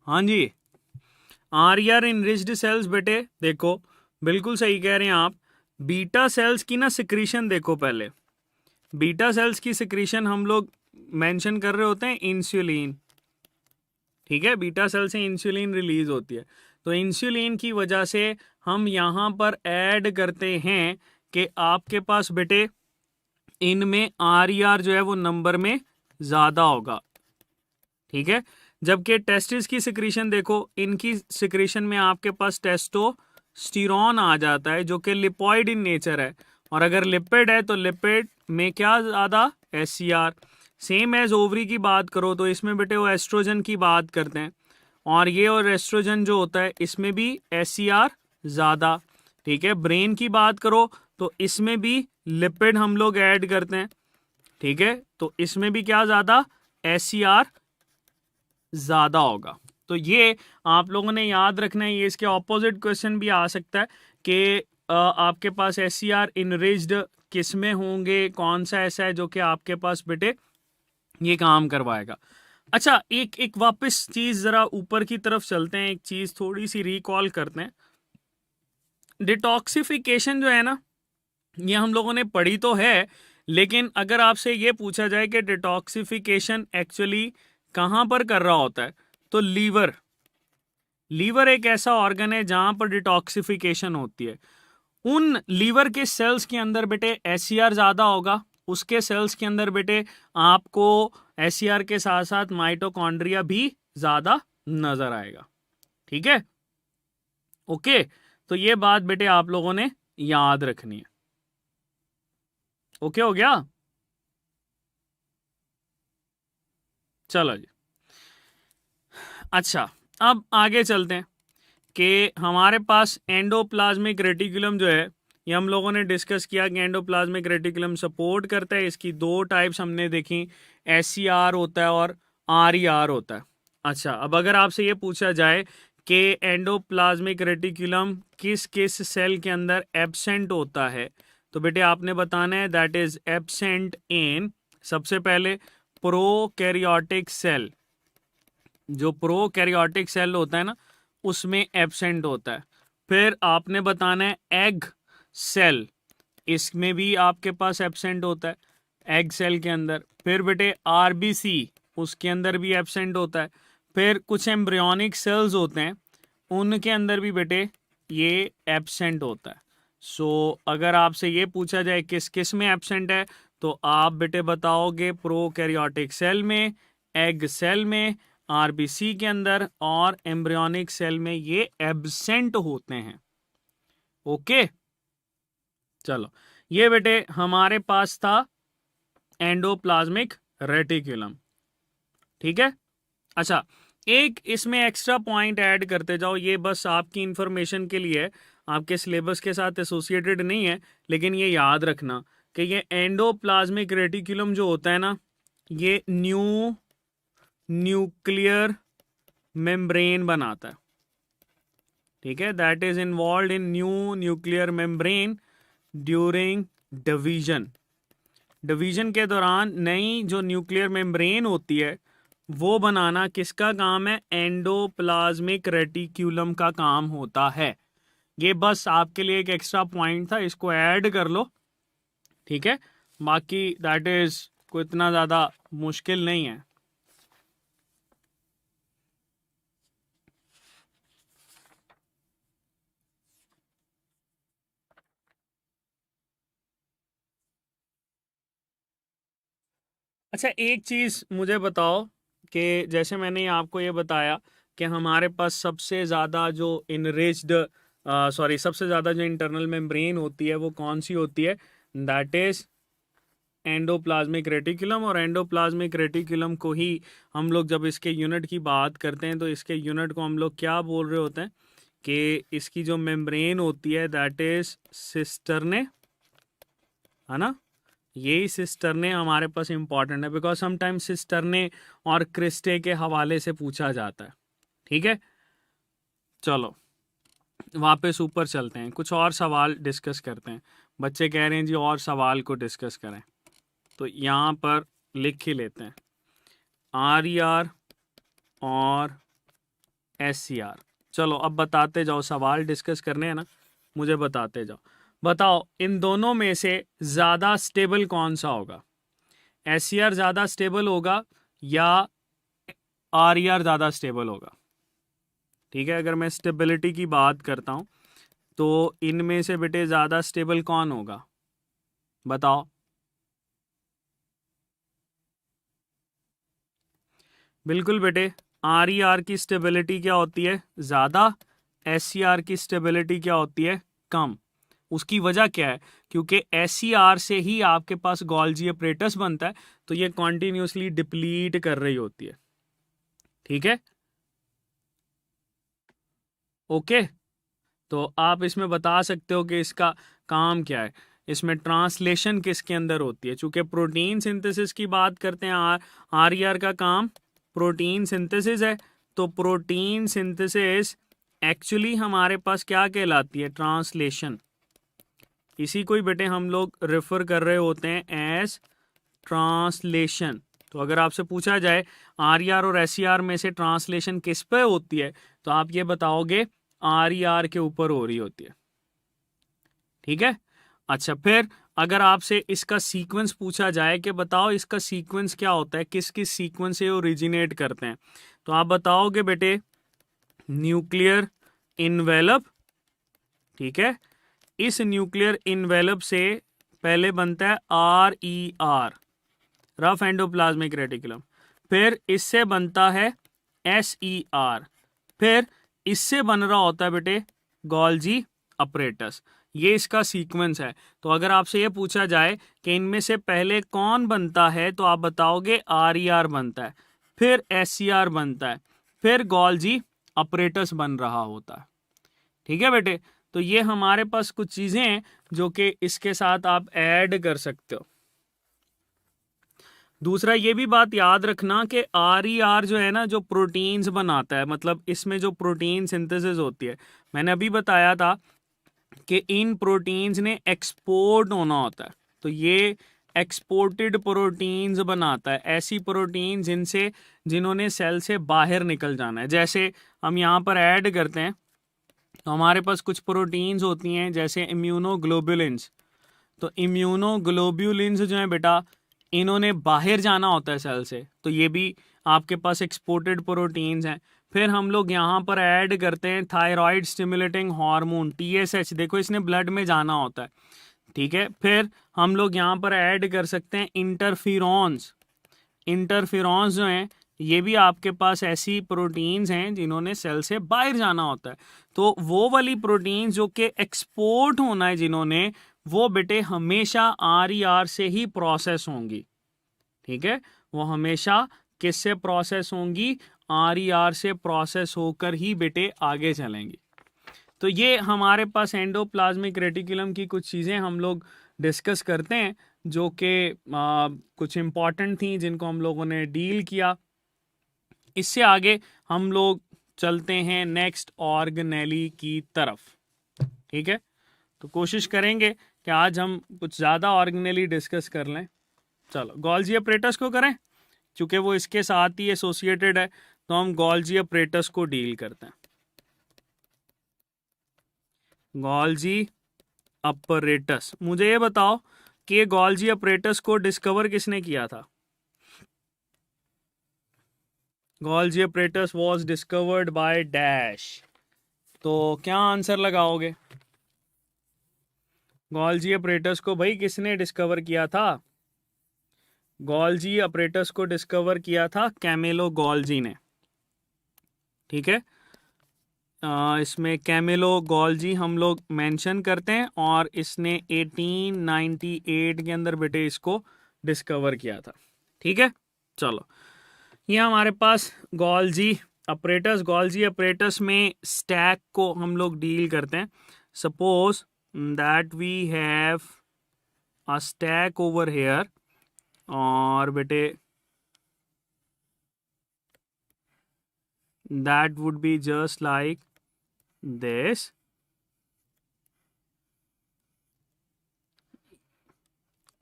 हाँ जी, आर इनरिच्ड सेल्स बेटे देखो, बिल्कुल सही कह रहे हैं आप। बीटा सेल्स की ना सिक्रीशन देखो पहले। बीटा सेल्स की सिक्रीशन हम लोग मेंशन कर रहे होते हैं इंसुलिन, ठीक है। बीटा सेल से इंसुलिन रिलीज होती है, तो इंसुलिन की वजह से हम यहाँ पर ऐड करते हैं कि आपके पास बेटे इनमें आर जो है वो नंबर में ज्यादा होगा, ठीक है। जबकि टेस्टिस की सिक्रीशन देखो, इनकी सिक्रीशन में आपके पास टेस्टोस्टेरोन आ जाता है जो कि लिपॉइड इन नेचर है, और अगर लिपिड है तो लिपिड में क्या ज्यादा? एससीआर। सेम एज ओवरी की बात करो तो इसमें बेटे वो एस्ट्रोजन की बात करते हैं, और ये और एस्ट्रोजन जो होता है इसमें भी एससीआर ज्यादा, ठीक है। ब्रेन की बात करो तो इसमें भी लिपिड हम लोग ऐड करते हैं, ठीक है, तो इसमें भी क्या ज्यादा? एससीआर ज्यादा होगा। तो ये आप लोगों ने याद रखना है। ये इसके ऑपोजिट क्वेश्चन भी आ सकता है कि आपके पास एससीआर इनरिच्ड किस में होंगे, कौन सा ऐसा है जो कि आपके पास बेटे ये काम करवाएगा। अच्छा, एक वापस चीज जरा ऊपर की तरफ चलते हैं, एक चीज थोड़ी सी रिकॉल करते हैं। डिटॉक्सिफिकेशन जो है ना, ये हम लोगों ने पढ़ी तो है, लेकिन अगर आपसे ये पूछा जाए कि डिटॉक्सिफिकेशन एक्चुअली कहां पर कर रहा होता है, तो लीवर एक ऐसा ऑर्गन है जहां पर डिटॉक्सिफिकेशन होती है। उन लीवर के सेल्स के अंदर बेटे एससीआर ज्यादा होगा, उसके सेल्स के अंदर बेटे आपको एससीआर के साथ साथ माइटोकॉन्ड्रिया भी ज्यादा नजर आएगा, ठीक है। ओके, तो ये बात बेटे आप लोगों ने याद रखनी है। ओके हो गया? चलो जी, अच्छा अब आगे चलते हैं कि हमारे पास एंडोप्लाज्मिक रेटिकुलम जो है, ये हम लोगों ने डिस्कस किया कि एंडोप्लाज्मिक रेटिकुलम सपोर्ट करता है। इसकी दो टाइप्स हमने देखी, SCR होता है और RER होता है। अच्छा, अब अगर आपसे ये पूछा जाए कि एंडोप्लाज्मिक रेटिकुलम किस किस सेल के अंदर एब्सेंट होता है, तो बेटे आपने बताना है दैट इज एब्सेंट इन, सबसे पहले प्रोकैरियोटिक सेल। जो प्रोकैरियोटिक सेल होता है ना, उसमें एब्सेंट होता है। फिर आपने बताना है एग सेल, इसमें भी आपके पास एब्सेंट होता है, एग सेल के अंदर। फिर बेटे RBC, उसके अंदर भी एब्सेंट होता है। फिर कुछ एम्ब्रियोनिक सेल्स होते हैं, उनके अंदर भी बेटे ये एब्सेंट होता है। सो अगर आपसे ये पूछा जाए किस किस में एब्सेंट है, तो आप बेटे बताओगे प्रोकैरियोटिक सेल में, एग सेल में, RBC के अंदर और एम्ब्रियोनिक सेल में ये एब्सेंट होते हैं। ओके, चलो ये बेटे हमारे पास था एंडोप्लाज्मिक रेटिकुलम। ठीक है। अच्छा, एक इसमें एक्स्ट्रा पॉइंट ऐड करते जाओ, ये बस आपकी इंफॉर्मेशन के लिए है, आपके सिलेबस के साथ एसोसिएटेड नहीं है, लेकिन ये याद रखना कि ये एंडोप्लाज्मिक रेटिकुलम जो होता है ना, ये न्यूक्लियर मेम्ब्रेन बनाता है। ठीक है, that is involve in nuclear membrane during division. Division के दौरान नई जो न्यूक्लियर मेम्ब्रेन होती है वो बनाना किसका काम है? एंडोप्लाज्मिक रेटिक्यूलम का काम होता है। ये बस आपके लिए एक एक्स्ट्रा पॉइंट था, इसको ऐड कर लो। ठीक है, बाकी दैट इज कोई इतना ज़्यादा मुश्किल नहीं है। अच्छा, एक चीज़ मुझे बताओ कि जैसे मैंने आपको ये बताया कि हमारे पास सबसे ज़्यादा जो सबसे ज़्यादा जो इंटरनल मेम्ब्रेन होती है वो कौन सी होती है? That is endoplasmic reticulum. और एंडोप्लाज्मिक रेटिकुलम को ही हम लोग जब इसके यूनिट की बात करते हैं तो इसके यूनिट को हम लोग क्या बोल रहे होते हैं कि इसकी जो मेम्ब्रेन होती है दैट इज़ सिस्टर्ने, है ना? यही सिस्टर्ने हमारे पास इंपॉर्टेंट है, बिकॉज समटाइम सिस्टर्ने और क्रिस्टे के हवाले से पूछा जाता है। ठीक है, चलो वापस ऊपर चलते हैं, कुछ और सवाल डिस्कस करते हैं। बच्चे कह रहे हैं जी और सवाल को डिस्कस करें, तो यहाँ पर लिख ही लेते हैं RER और SCR। चलो अब बताते जाओ, सवाल डिस्कस करने हैं ना, मुझे बताते जाओ। बताओ इन दोनों में से ज़्यादा स्टेबल कौन सा होगा? SCR ज़्यादा स्टेबल होगा या RER ज़्यादा स्टेबल होगा? ठीक है, अगर मैं स्टेबिलिटी की बात करता हूँ तो इनमें से बेटे ज़्यादा स्टेबल कौन होगा? बताओ। बिल्कुल बेटे, RER की स्टेबिलिटी क्या होती है? ज़्यादा। SCR की स्टेबिलिटी क्या होती है? कम। उसकी वजह क्या है? क्योंकि SCR से ही आपके पास गोल्जी अपरेटस बनता है, तो ये कॉन्टिन्यूसली डिप्लीट कर रही होती है। ठीक है, ओके। तो आप इसमें बता सकते हो कि इसका काम क्या है, इसमें ट्रांसलेशन किसके अंदर होती है? चूंकि प्रोटीन सिंथेसिस की बात करते हैं, RER का काम प्रोटीन सिंथेसिस है, तो प्रोटीन सिंथेसिस एक्चुअली हमारे पास क्या कहलाती है? ट्रांसलेशन। इसी को ही बेटे हम लोग रेफर कर रहे होते हैं एज ट्रांसलेशन। तो अगर आपसे पूछा जाए RER और SCR में से ट्रांसलेशन किस पे होती है, तो आप ये बताओगे RER के ऊपर हो रही होती है। ठीक है, अच्छा फिर अगर आपसे इसका सीक्वेंस पूछा जाए कि बताओ इसका सीक्वेंस क्या होता है, किस किस सीक्वेंस से ओरिजिनेट करते हैं, तो आप बताओगे बेटे न्यूक्लियर इनवेलप। ठीक है, इस न्यूक्लियर इनवेलप से पहले बनता है RER, रफ एंडोप्लाज्मिक रेटिकुलम। फिर इससे बनता है SER। फिर इससे बन रहा होता है बेटे गोल्जी अपरेटस। ये इसका सीक्वेंस है। तो अगर आपसे ये पूछा जाए कि इनमें से पहले कौन बनता है, तो आप बताओगे RER बनता है, फिर SCR बनता है, फिर गोल्जी अपरेटस बन रहा होता है। ठीक है बेटे, तो ये हमारे पास कुछ चीजें हैं जो कि इसके साथ आप ऐड कर सकते हो। दूसरा ये भी बात याद रखना कि RER जो है ना, जो प्रोटीन्स बनाता है, मतलब इसमें जो प्रोटीन सिंथेसिस होती है, मैंने अभी बताया था कि इन प्रोटीन्स ने एक्सपोर्ट होना होता है, तो ये एक्सपोर्टेड प्रोटीन्स बनाता है, ऐसी प्रोटीन जिन्होंने सेल से बाहर निकल जाना है। जैसे हम यहाँ पर ऐड करते हैं तो हमारे पास कुछ प्रोटीन्स होती हैं जैसे इम्यूनोग्लोबुलिन्स। तो इम्यूनोग्लोबुलिन्स जो है बेटा, इन्होंने बाहर जाना होता है सेल से, तो ये भी आपके पास एक्सपोर्टेड प्रोटीन्स हैं। फिर हम लोग यहाँ पर ऐड करते हैं थायराइड स्टिमुलेटिंग हार्मोन TSH, देखो इसने ब्लड में जाना होता है, ठीक है। फिर हम लोग यहाँ पर ऐड कर सकते हैं इंटरफिरॉन्स। इंटरफिरॉन्स जो हैं ये भी आपके पास ऐसी प्रोटीन्स हैं जिन्होंने सेल से बाहर जाना होता है। तो वो वाली प्रोटीन जो कि एक्सपोर्ट होना है जिन्होंने, वो बेटे हमेशा RER से ही प्रोसेस होंगी, ठीक है। वो हमेशा किससे प्रोसेस होंगी? RER से प्रोसेस होकर ही बेटे आगे चलेंगी। तो ये हमारे पास एंडोप्लाज्मिक रेटिकुलम की कुछ चीज़ें हम लोग डिस्कस करते हैं जो कि कुछ इम्पॉर्टेंट थी, जिनको हम लोगों ने डील किया। इससे आगे हम लोग चलते हैं नेक्स्ट ऑर्गेनेली की तरफ, ठीक है। तो कोशिश करेंगे कि आज हम कुछ ज़्यादा ऑर्गेनेली डिस्कस कर लें। चलो गोल्जी अपरेटस को करें, चूँकि वो इसके साथ ही एसोसिएटेड है, तो हम गोल्जी अपरेटस को डील करते हैं। गोल्जी अपरेटस, मुझे ये बताओ कि गोल्जी अपरेटस को डिस्कवर किसने किया था? Golgi apparatus was discovered by dash. तो क्या आंसर लगाओगे? गोल्जी अपरेटस को भाई किसने डिस्कवर किया था? गोल्जी अपरेटस को डिस्कवर किया था कैमिलो गोल्जी ने, ठीक है। इसमें कैमिलो गोल्जी हम लोग मेंशन करते हैं, और इसने 1898 के अंदर बेटे इसको डिस्कवर किया था, ठीक है। चलो ये हमारे पास गोल्जी अपरेटस। गोल्जी अपरेटस में स्टैक को हम लोग डील करते हैं। Suppose that we have a stack over here, और बेटे that would be just like this,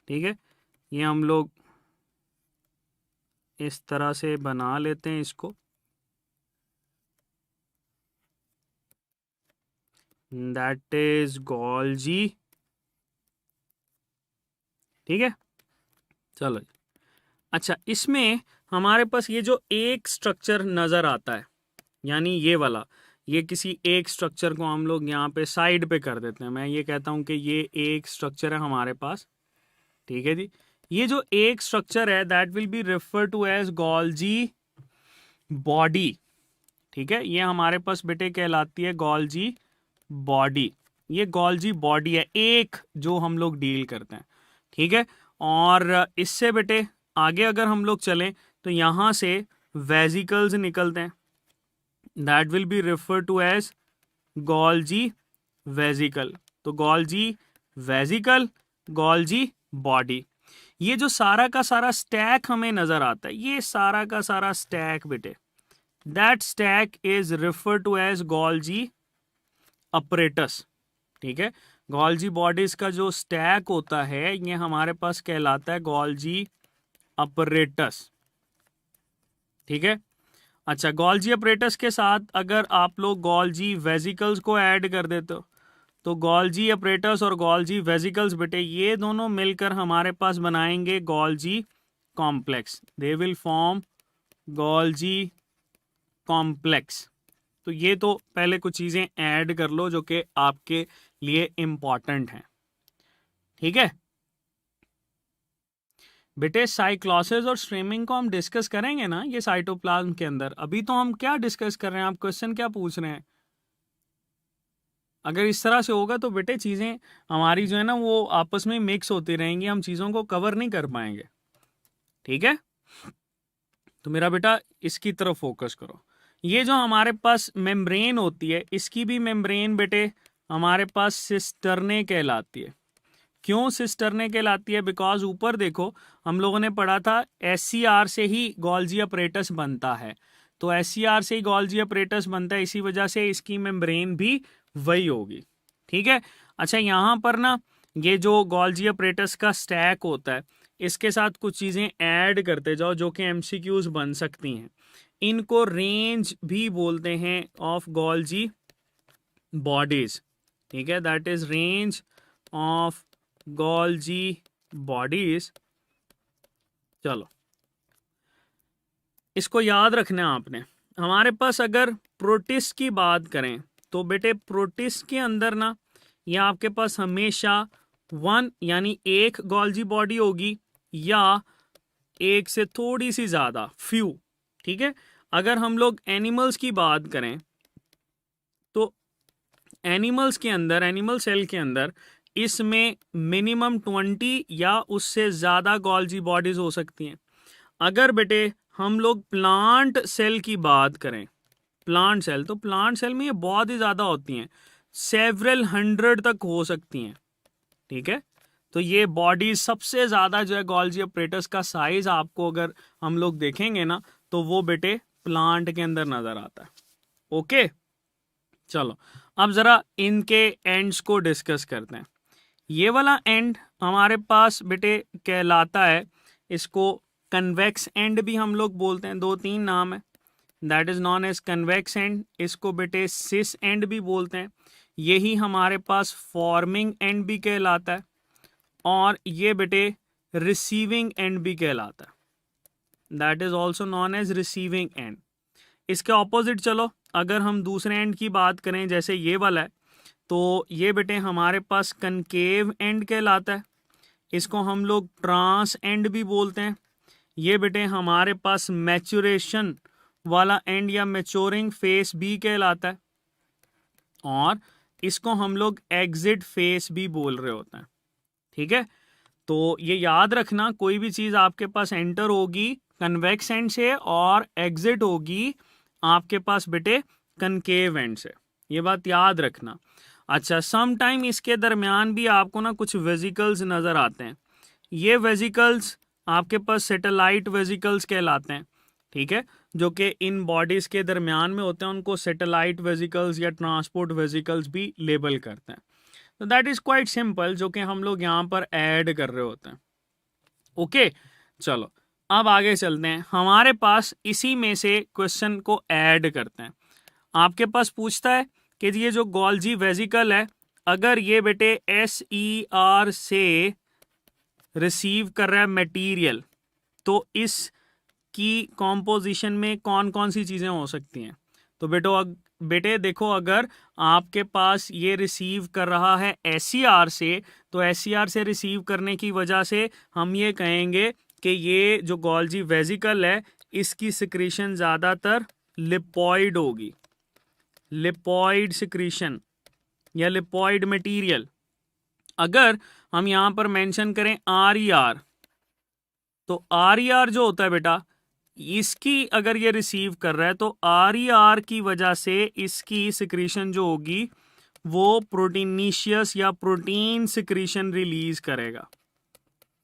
ठीक है। ये हम लोग इस तरह से बना लेते हैं इसको, that is गोल्जी, ठीक है। चलो अच्छा, इसमें हमारे पास ये जो एक स्ट्रक्चर नज़र आता है, यानी ये वाला, ये किसी एक स्ट्रक्चर को हम लोग यहाँ पे साइड पे कर देते हैं। मैं ये कहता हूँ कि ये एक स्ट्रक्चर है हमारे पास, ठीक है जी। ये जो एक स्ट्रक्चर है that will be refer to as Golgi body, ठीक है। ये हमारे पास बेटे कहलाती है गोल्जी बॉडी। ये गोल्जी बॉडी है एक जो हम लोग डील करते हैं, ठीक है। और इससे बेटे आगे अगर हम लोग चलें तो यहाँ से वेजिकल्स निकलते हैं, that will be refer to as Golgi vesicle. तो गोल्जी वेजिकल, गोल्जी बॉडी। ये जो सारा का सारा स्टैक हमें नजर आता है, ये सारा का सारा स्टैक बेटे, that stack is refer to as Golgi apparatus, ठीक है। गोल्जी बॉडीज का जो स्टैक होता है ये हमारे पास कहलाता है गोल्जी अपरेटस, ठीक है। अच्छा, गोल्जी अपरेटस के साथ अगर आप लोग गोल्जी वेजिकल्स को ऐड कर देते हो, तो गोल्जी अपरेटस और गोल्जी वेजिकल्स बेटे ये दोनों मिलकर हमारे पास बनाएंगे Golgi complex. They will form Golgi complex. तो ये तो पहले कुछ चीज़ें ऐड कर लो जो कि आपके लिए इम्पॉर्टेंट हैं, ठीक है बेटे। साइक्लोसिस और स्ट्रीमिंग को हम डिस्कस करेंगे ना ये साइटोप्लाज्म के अंदर। अभी तो हम क्या डिस्कस कर रहे हैं, आप क्वेश्चन क्या पूछ रहे हैं? अगर इस तरह से होगा तो बेटे चीज़ें हमारी जो है ना वो आपस में मिक्स होती रहेंगी, हम चीज़ों को कवर नहीं कर पाएंगे, ठीक है। तो मेरा बेटा इसकी तरफ फोकस करो। ये जो हमारे पास मेम्ब्रेन होती है, इसकी भी मेम्ब्रेन बेटे हमारे पास सिस्टर्ने कहलाती है। क्यों सिस्टर्ने कहलाती है? बिकॉज ऊपर देखो हम लोगों ने पढ़ा था SCR से ही गोल्जी अपरेटस बनता है, तो SCR से ही गोल्जी अपरेटस बनता है, इसी वजह से इसकी मेम्ब्रेन भी वही होगी। ठीक है। अच्छा, यहाँ पर ना ये जो गोल्जी अपरेटस का स्टैक होता है, इसके साथ कुछ चीज़ें ऐड करते जाओ जो कि MCQs बन सकती हैं। इनको रेंज भी बोलते हैं ऑफ गोल्जी बॉडीज। ठीक है, that is range of Golgi bodies. चलो, इसको याद रखना है आपने। हमारे पास अगर प्रोटिस्ट की बात करें तो बेटे प्रोटिस्ट के अंदर ना ये आपके पास हमेशा 1 यानी एक गोल्जी बॉडी होगी या एक से थोड़ी सी ज़्यादा, फ्यू। ठीक है। अगर हम लोग एनिमल्स की बात करें तो एनिमल्स के अंदर, एनिमल सेल के अंदर इसमें मिनिमम 20 या उससे ज़्यादा गोल्जी बॉडीज हो सकती हैं। अगर बेटे हम लोग प्लांट सेल की बात करें, प्लांट सेल, तो प्लांट सेल में ये बहुत ही ज़्यादा होती हैं, सेवरल 100 तक हो सकती हैं। ठीक है। तो ये बॉडी सबसे ज़्यादा जो है गोल्जी अपरेटस का साइज आपको अगर हम लोग देखेंगे ना तो वो बेटे प्लांट के अंदर नज़र आता है। ओके, चलो अब ज़रा इनके एंड्स को डिस्कस करते हैं। ये वाला एंड हमारे पास बेटे कहलाता है, इसको कन्वेक्स एंड भी हम लोग बोलते हैं, 2-3 नाम है। That is known as convex end. इसको बेटे सिस एंड भी बोलते हैं। यही हमारे पास फॉर्मिंग एंड भी कहलाता है, और ये बेटे रिसीविंग एंड भी कहलाता है। That is also known as receiving end. इसके ऑपोजिट चलो, अगर हम दूसरे एंड की बात करें जैसे ये वाला है, तो ये बेटे हमारे पास कनकेव एंड कहलाता है। इसको हम लोग ट्रांस एंड भी बोलते हैं। ये बेटे हमारे पास मैचुरेशन वाला एंड या मैच्योरिंग फेस भी कहलाता है, और इसको हम लोग एग्जिट फेस भी बोल रहे होते हैं। ठीक है। तो ये याद रखना, कोई भी चीज़ आपके पास एंटर होगी कन्वेक्स एंड से और एग्जिट होगी आपके पास बेटे कनकेव एंड से, ये बात याद रखना। अच्छा, सम टाइम इसके दरमियान भी आपको ना कुछ वेजिकल्स नज़र आते हैं। ये वेजिकल्स आपके पास सैटेलाइट वेजिकल्स कहलाते हैं। ठीक है, जो कि इन बॉडीज़ के दरमियान में होते हैं, उनको सैटेलाइट वेजिकल्स या ट्रांसपोर्ट वेजिकल्स भी लेबल करते हैं। तो दैट इज़ क्वाइट सिंपल, जो कि हम लोग यहाँ पर ऐड कर रहे होते हैं। ओके, चलो अब आगे चलते हैं। हमारे पास इसी में से क्वेश्चन को ऐड करते हैं। आपके पास पूछता है कि ये जो गोल्जी वेजिकल है, अगर ये बेटे SER से रिसीव कर रहा है मटेरियल, तो इसकी कॉम्पोजिशन में कौन कौन सी चीज़ें हो सकती हैं? तो बेटे देखो, अगर आपके पास ये रिसीव कर रहा है SCR से, तो SCR से रिसीव करने की वजह से हम ये कहेंगे कि ये जो गोल्जी वेजिकल है, इसकी सिक्रीशन ज़्यादातर लिपॉइड होगी, लिपॉइड सिक्रीशन या लिपॉइड मटेरियल। अगर हम यहाँ पर मेंशन करें RER, तो RER जो होता है बेटा, इसकी अगर ये रिसीव कर रहा है तो RER की वजह से इसकी सिक्रीशन जो होगी वो प्रोटीनीशियस या प्रोटीन सिक्रीशन रिलीज करेगा।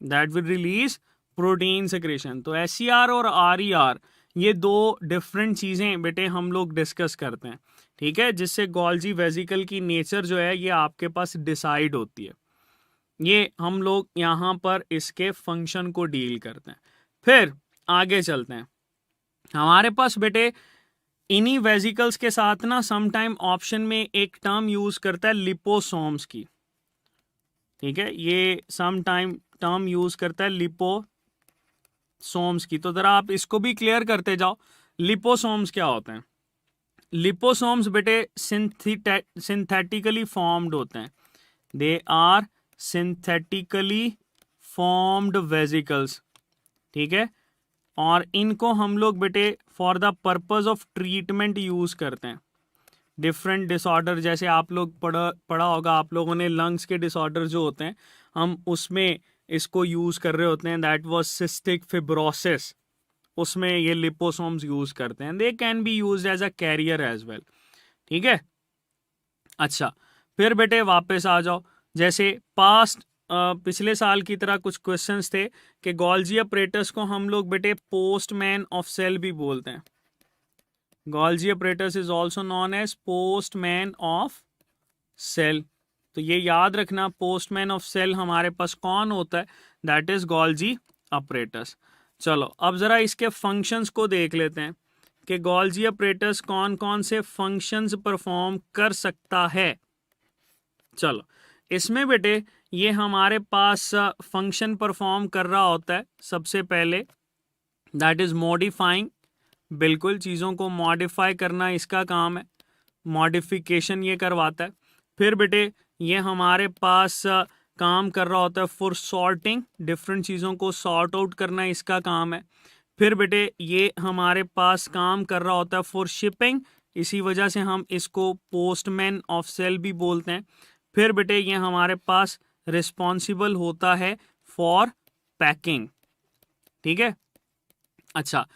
That will release protein secretion. तो SCR और RER ये दो डिफरेंट चीज़ें बेटे हम लोग डिस्कस करते हैं। ठीक है, जिससे गोल्जी वेजिकल की नेचर जो है ये आपके पास डिसाइड होती है। ये हम लोग यहाँ पर इसके फंक्शन को डील करते हैं। फिर आगे चलते हैं। हमारे पास बेटे इन्हीं वेजिकल्स के साथ ना सम टाइम ऑप्शन में एक टर्म यूज करता है लिपोसोम्स की। ठीक है, ये सम टाइम टर्म यूज करता है लिपोसोम्स की। तो जरा आप इसको भी क्लियर करते जाओ, लिपोसोम्स क्या होते हैं? लिपोसोम्स बेटे सिंथेटिकली फॉर्म्ड होते हैं। They are synthetically formed vesicles. ठीक है, और इनको हम लोग बेटे for the purpose of treatment use करते हैं। डिफरेंट डिसऑर्डर, जैसे आप लोग पढ़ा होगा आप लोगों ने, लंग्स के डिसऑर्डर जो होते हैं हम उसमें इसको यूज़ कर रहे होते हैं। That was cystic fibrosis. उसमें ये लिपोसोम्स यूज करते हैं, they can be use as a carrier as well. ठीक है, अच्छा फिर बेटे वापस आ जाओ, जैसे पास्ट पिछले साल की तरह कुछ क्वेश्चंस थे कि गोल्जी अपरेटस को हम लोग बेटे पोस्टमैन ऑफ सेल भी बोलते हैं। Golgi apparatus is also known as postman of cell. तो ये याद रखना, पोस्टमैन ऑफ सेल हमारे पास कौन होता है, दैट इज गोल्जी अपरेटस। चलो अब जरा इसके फंक्शंस को देख लेते हैं कि गोल्जी अपरेटस कौन कौन से फंक्शंस परफॉर्म कर सकता है। चलो इसमें बेटे ये हमारे पास फंक्शन परफॉर्म कर रहा होता है सबसे पहले, दैट इज मॉडिफाइंग। बिल्कुल, चीज़ों को मॉडिफाई करना इसका काम है, मॉडिफिकेशन ये करवाता है। फिर बेटे ये हमारे पास काम कर रहा होता है फॉर सॉर्टिंग, डिफरेंट चीज़ों को सॉर्ट आउट करना इसका काम है। फिर बेटे ये हमारे पास काम कर रहा होता है फॉर शिपिंग, इसी वजह से हम इसको पोस्टमैन ऑफ सेल भी बोलते हैं। फिर बेटे ये हमारे पास रिस्पॉन्सिबल होता है फॉर पैकिंग। ठीक है, अच्छा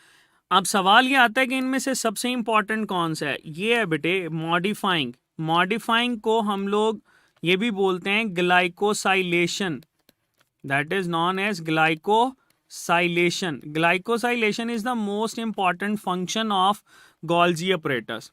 अब सवाल ये आता है कि इनमें से सबसे इंपॉर्टेंट कौन सा है। ये है बेटे मॉडिफाइंग। मॉडिफाइंग को हम लोग ये भी बोलते हैं glycosylation, that is known as glycosylation. Glycosylation is the most important function of Golgi apparatus.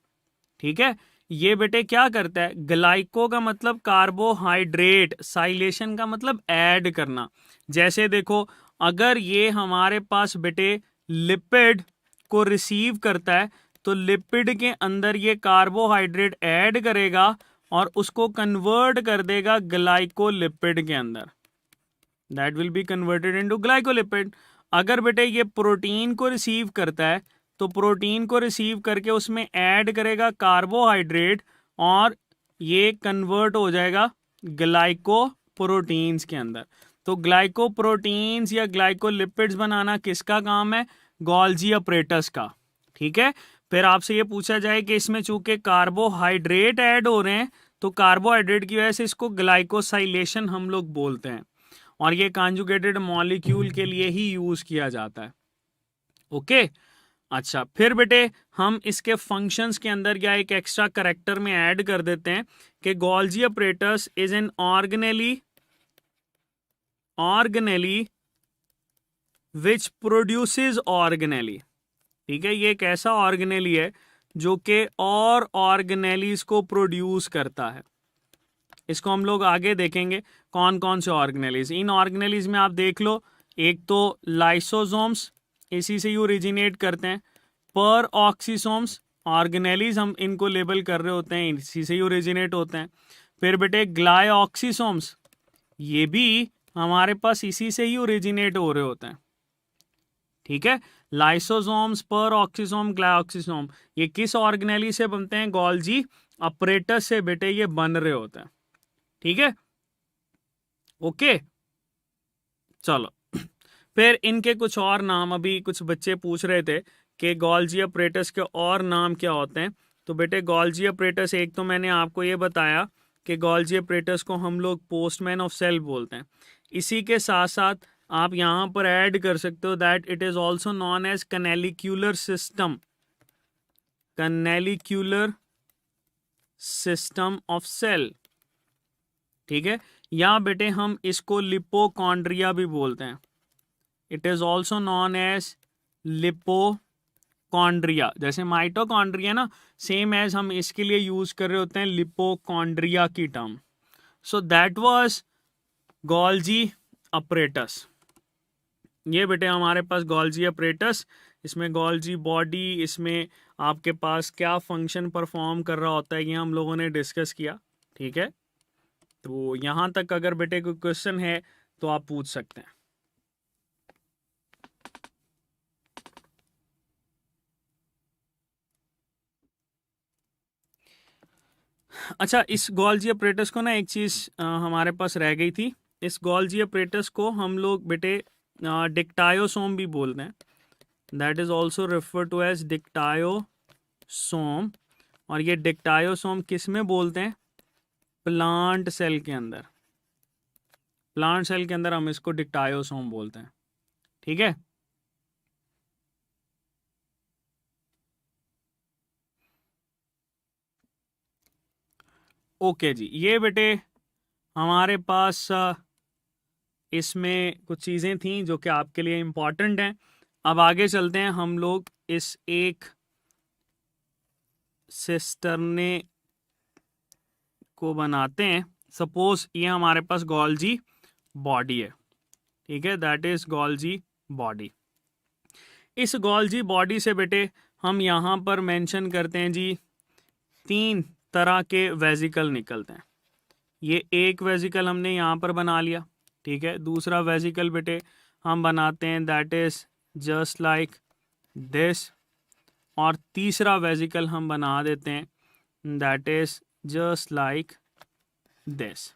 ठीक है, ये बेटे क्या करता है, ग्लाइको का मतलब कार्बोहाइड्रेट, साइलेशन का मतलब ऐड करना। जैसे देखो अगर ये हमारे पास बेटे लिपिड को रिसीव करता है तो लिपिड के अंदर ये कार्बोहाइड्रेट ऐड करेगा और उसको कन्वर्ट कर देगा ग्लाइकोलिपिड के अंदर, that will be converted into glycolipid. अगर बेटे ये प्रोटीन को रिसीव करता है तो प्रोटीन को रिसीव करके उसमें ऐड करेगा कार्बोहाइड्रेट और ये कन्वर्ट हो जाएगा ग्लाइकोप्रोटीन्स के अंदर। तो ग्लाइकोप्रोटीन्स या ग्लाइकोलिपिड्स बनाना किसका काम है, गोल्जी अपरेटस का। ठीक है, फिर आपसे ये पूछा जाए कि इसमें चूंकि कार्बोहाइड्रेट ऐड हो रहे हैं तो कार्बोहाइड्रेट की वजह से इसको ग्लाइकोसाइलेशन हम लोग बोलते हैं और ये कॉन्जुगेटेड मॉलिक्यूल के लिए ही यूज किया जाता है। ओके, अच्छा फिर बेटे हम इसके फंक्शंस के अंदर या एक एक्स्ट्रा करेक्टर में ऐड कर देते हैं कि Golgi apparatus is an organelle which produces organelle. ठीक है, ये एक ऐसा ऑर्गेनेली है जो कि और ऑर्गेनेलीज को प्रोड्यूस करता है। इसको हम लोग आगे देखेंगे कौन कौन से ऑर्गेनेलीज। इन ऑर्गेनेलीज में आप देख लो, एक तो लाइसोसोम्स, इसी से ही ओरिजिनेट करते हैं। पर ऑक्सीसोम्स, ऑर्गेनेलीज हम इनको लेबल कर रहे होते हैं, इसी से ही ओरिजिनेट होते हैं। फिर बेटे ग्लाइऑक्सीसोम्स, ये भी हमारे पास इसी से ही ओरिजिनेट हो रहे होते हैं। ठीक है, लाइसोसोम्स, पर ऑक्सीसोम, ग्लाइऑक्सीसोम, ये किस ऑर्गेनेली से बनते हैं, गोल्जी अपरेटस से बेटे ये बन रहे होते हैं। ठीक है, ओके चलो फिर इनके कुछ और नाम, अभी कुछ बच्चे पूछ रहे थे कि गोल्जी अपरेटस के और नाम क्या होते हैं। तो बेटे गोल्जी अपरेटस, एक तो मैंने आपको ये बताया कि गोल्जी अपरेटस को हम लोग पोस्टमैन ऑफ सेल बोलते हैं। इसी के साथ साथ आप यहाँ पर ऐड कर सकते हो that it is also known as canalicular system, canalicular system of cell. ठीक है, या बेटे हम इसको लिपोकॉन्ड्रिया भी बोलते हैं, it is also known as lipochondria. जैसे माइटोकॉन्ड्रिया ना, सेम एज हम इसके लिए यूज कर रहे होते हैं लिपोकॉन्ड्रिया की term. So that was Golgi apparatus. ये बेटे हमारे पास गोल्जी अपरेटस, इसमें गोल्जी बॉडी, इसमें आपके पास क्या फंक्शन परफॉर्म कर रहा होता है ये हम लोगों ने डिस्कस किया। ठीक है, तो यहाँ तक अगर बेटे कोई क्वेश्चन है तो आप पूछ सकते हैं। अच्छा, इस गोल्जी अपरेटस को ना एक चीज़ हमारे पास रह गई थी। इस गोल्जी अपरेटस को हम लोग बेटे डिक्टायोसोम भी बोलते हैं, that is also refer to as dictyosome. और ये डिक्टायोसोम किस में बोलते हैं, प्लांट सेल के अंदर। प्लांट सेल के अंदर हम इसको डिक्टायोसोम बोलते हैं। ठीक है, ओके जी, ये बेटे हमारे पास इसमें कुछ चीज़ें थी जो कि आपके लिए इम्पॉर्टेंट हैं। अब आगे चलते हैं, हम लोग इस एक सिस्टर्ने को बनाते हैं। सपोज ये हमारे पास गोल्जी बॉडी है, ठीक है, दैट इज गोल्जी बॉडी। इस गोल्जी बॉडी से बेटे हम यहाँ पर मेंशन करते हैं जी 3 तरह के वेजिकल निकलते हैं। ये एक वेजिकल हमने यहाँ पर बना लिया, ठीक है। दूसरा वेजिकल बेटे हम बनाते हैं that is just like this, और तीसरा वेजिकल हम बना देते हैं that is just like this,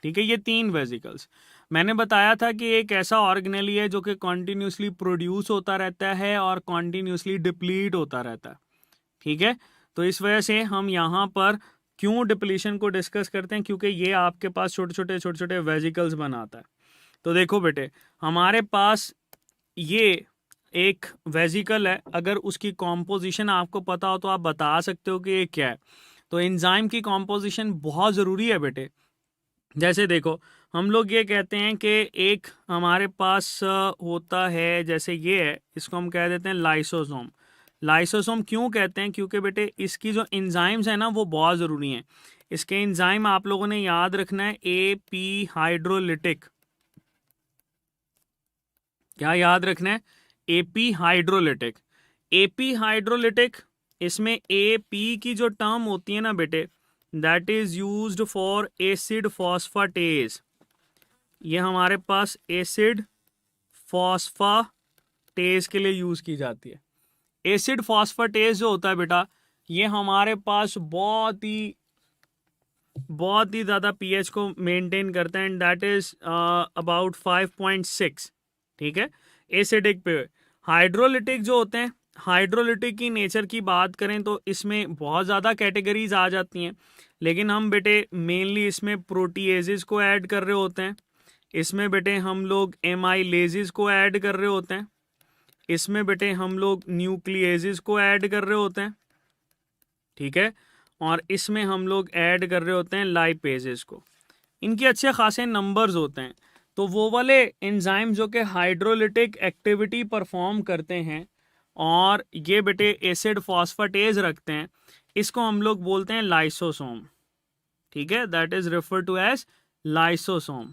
ठीक है। ये 3 वेजिकल्स मैंने बताया था कि एक ऐसा ऑर्गेनेली है जो कि कॉन्टिन्यूसली प्रोड्यूस होता रहता है और कॉन्टिन्यूसली डिप्लीट होता रहता है, ठीक है। तो इस वजह से हम यहाँ पर क्यों डिप्लीशन को डिस्कस करते हैं, क्योंकि ये आपके पास छोटे छोटे वेजिकल्स बनाता है। तो देखो बेटे, हमारे पास ये एक वेजिकल है, अगर उसकी कॉम्पोजिशन आपको पता हो तो आप बता सकते हो कि ये क्या है। तो एंजाइम की कॉम्पोजिशन बहुत ज़रूरी है बेटे। जैसे देखो, हम लोग ये कहते हैं कि एक हमारे पास होता है, जैसे ये है, इसको हम कह देते हैं लाइसोसोम। लाइसोसोम क्यों कहते हैं, क्योंकि बेटे इसकी जो एंजाइम्स है ना वो बहुत ज़रूरी हैं। इसके एंजाइम आप लोगों ने याद रखना है, एपी हाइड्रोलिटिक। क्या याद रखना है? AP hydrolytic. एपी हाइड्रोलिटिक, इसमें एपी की जो टर्म होती है ना बेटे, that is used for acid phosphatase. ये हमारे पास एसिड फॉस्फेटेज के लिए यूज की जाती है। एसिड फॉस्फेटेज जो होता है बेटा, ये हमारे पास बहुत ही ज़्यादा पीएच को मेंटेन करता है, एंड दैट इज अबाउट 5.6, ठीक है, एसिडिक पे। हाइड्रोलिटिक जो होते हैं, हाइड्रोलिटिक की नेचर की बात करें तो इसमें बहुत ज़्यादा कैटेगरीज आ जाती हैं, लेकिन हम बेटे मेनली इसमें प्रोटीएजेस को ऐड कर रहे होते हैं। इसमें बेटे हम लोग एमाइलेजेस को ऐड कर रहे होते हैं। इसमें बेटे हम लोग न्यूक्लिएजेस को ऐड कर रहे होते हैं, ठीक है, और इसमें हम लोग ऐड कर रहे होते हैं लाइपेजेस को। इनके अच्छे खासे नंबर्स होते हैं। तो वो वाले एंजाइम जो कि हाइड्रोलिटिक एक्टिविटी परफॉर्म करते हैं और ये बेटे एसिड फॉस्फेटेज रखते हैं, इसको हम लोग बोलते हैं लाइसोसोम, ठीक है, that is refer to as lysosome.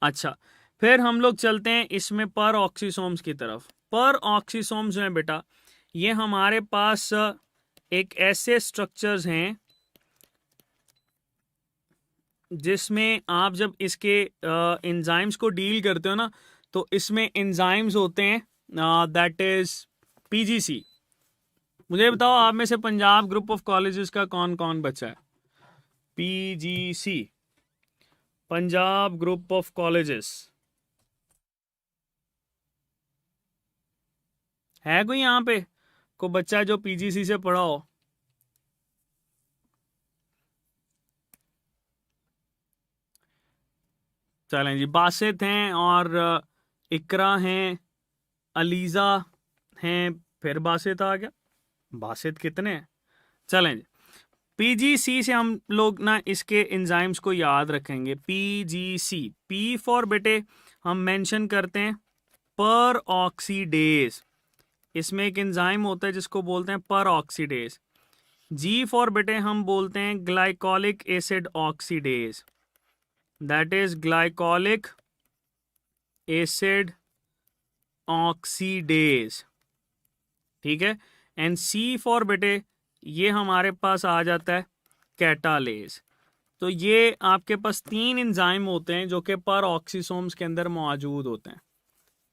अच्छा, फिर हम लोग चलते हैं इसमें पर ऑक्सीसोम्स की तरफ। पर ऑक्सीसोम्स जो है बेटा, ये हमारे पास एक ऐसे स्ट्रक्चर्स हैं जिसमें आप जब इसके एंजाइम्स को डील करते हो ना, तो इसमें एंजाइम्स होते हैं दैट इज पीजीसी। मुझे बताओ, आप में से पंजाब ग्रुप ऑफ कॉलेजेस का कौन कौन बच्चा है? PGC, Punjab group of colleges, है कोई यहाँ पे को बच्चा जो पीजीसी से पढ़ा हो? चलें जी, बासित हैं और इकरा हैं, अलीज़ा हैं, फिर बासित आ गया। बासित कितने हैं? चलें जी, पीजीसी से हम लोग ना इसके एंजाइम्स को याद रखेंगे। पीजीसी, पी फॉर बेटे हम मेंशन करते हैं पर ऑक्सीडेज। इसमें एक एंजाइम होता है जिसको बोलते हैं पर ऑक्सीडेज। जी फॉर बेटे हम बोलते हैं glycolic acid oxidase, that is glycolic acid oxidase, ठीक है। एंड सी फॉर बेटे ये हमारे पास आ जाता है कैटालेज। तो ये आपके पास 3 एंजाइम होते हैं जो कि पर ऑक्सीसोम्स के अंदर मौजूद होते हैं,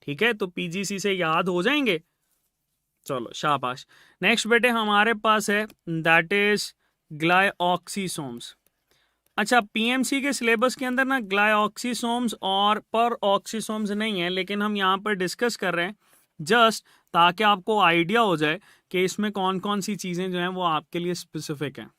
ठीक है। तो पीजीसी से याद हो जाएंगे। चलो शाबाश। नेक्स्ट बेटे हमारे पास है दैट इज ग्लाइऑक्सीसोम्स। अच्छा, पीएमसी के सिलेबस के अंदर ना ग्लाइऑक्सीसोम्स और पर ऑक्सीसोम्स नहीं है, लेकिन हम यहाँ पर डिस्कस कर रहे हैं जस्ट ताकि आपको आइडिया हो जाए कि इसमें कौन कौन सी चीज़ें जो हैं वो आपके लिए स्पेसिफिक हैं।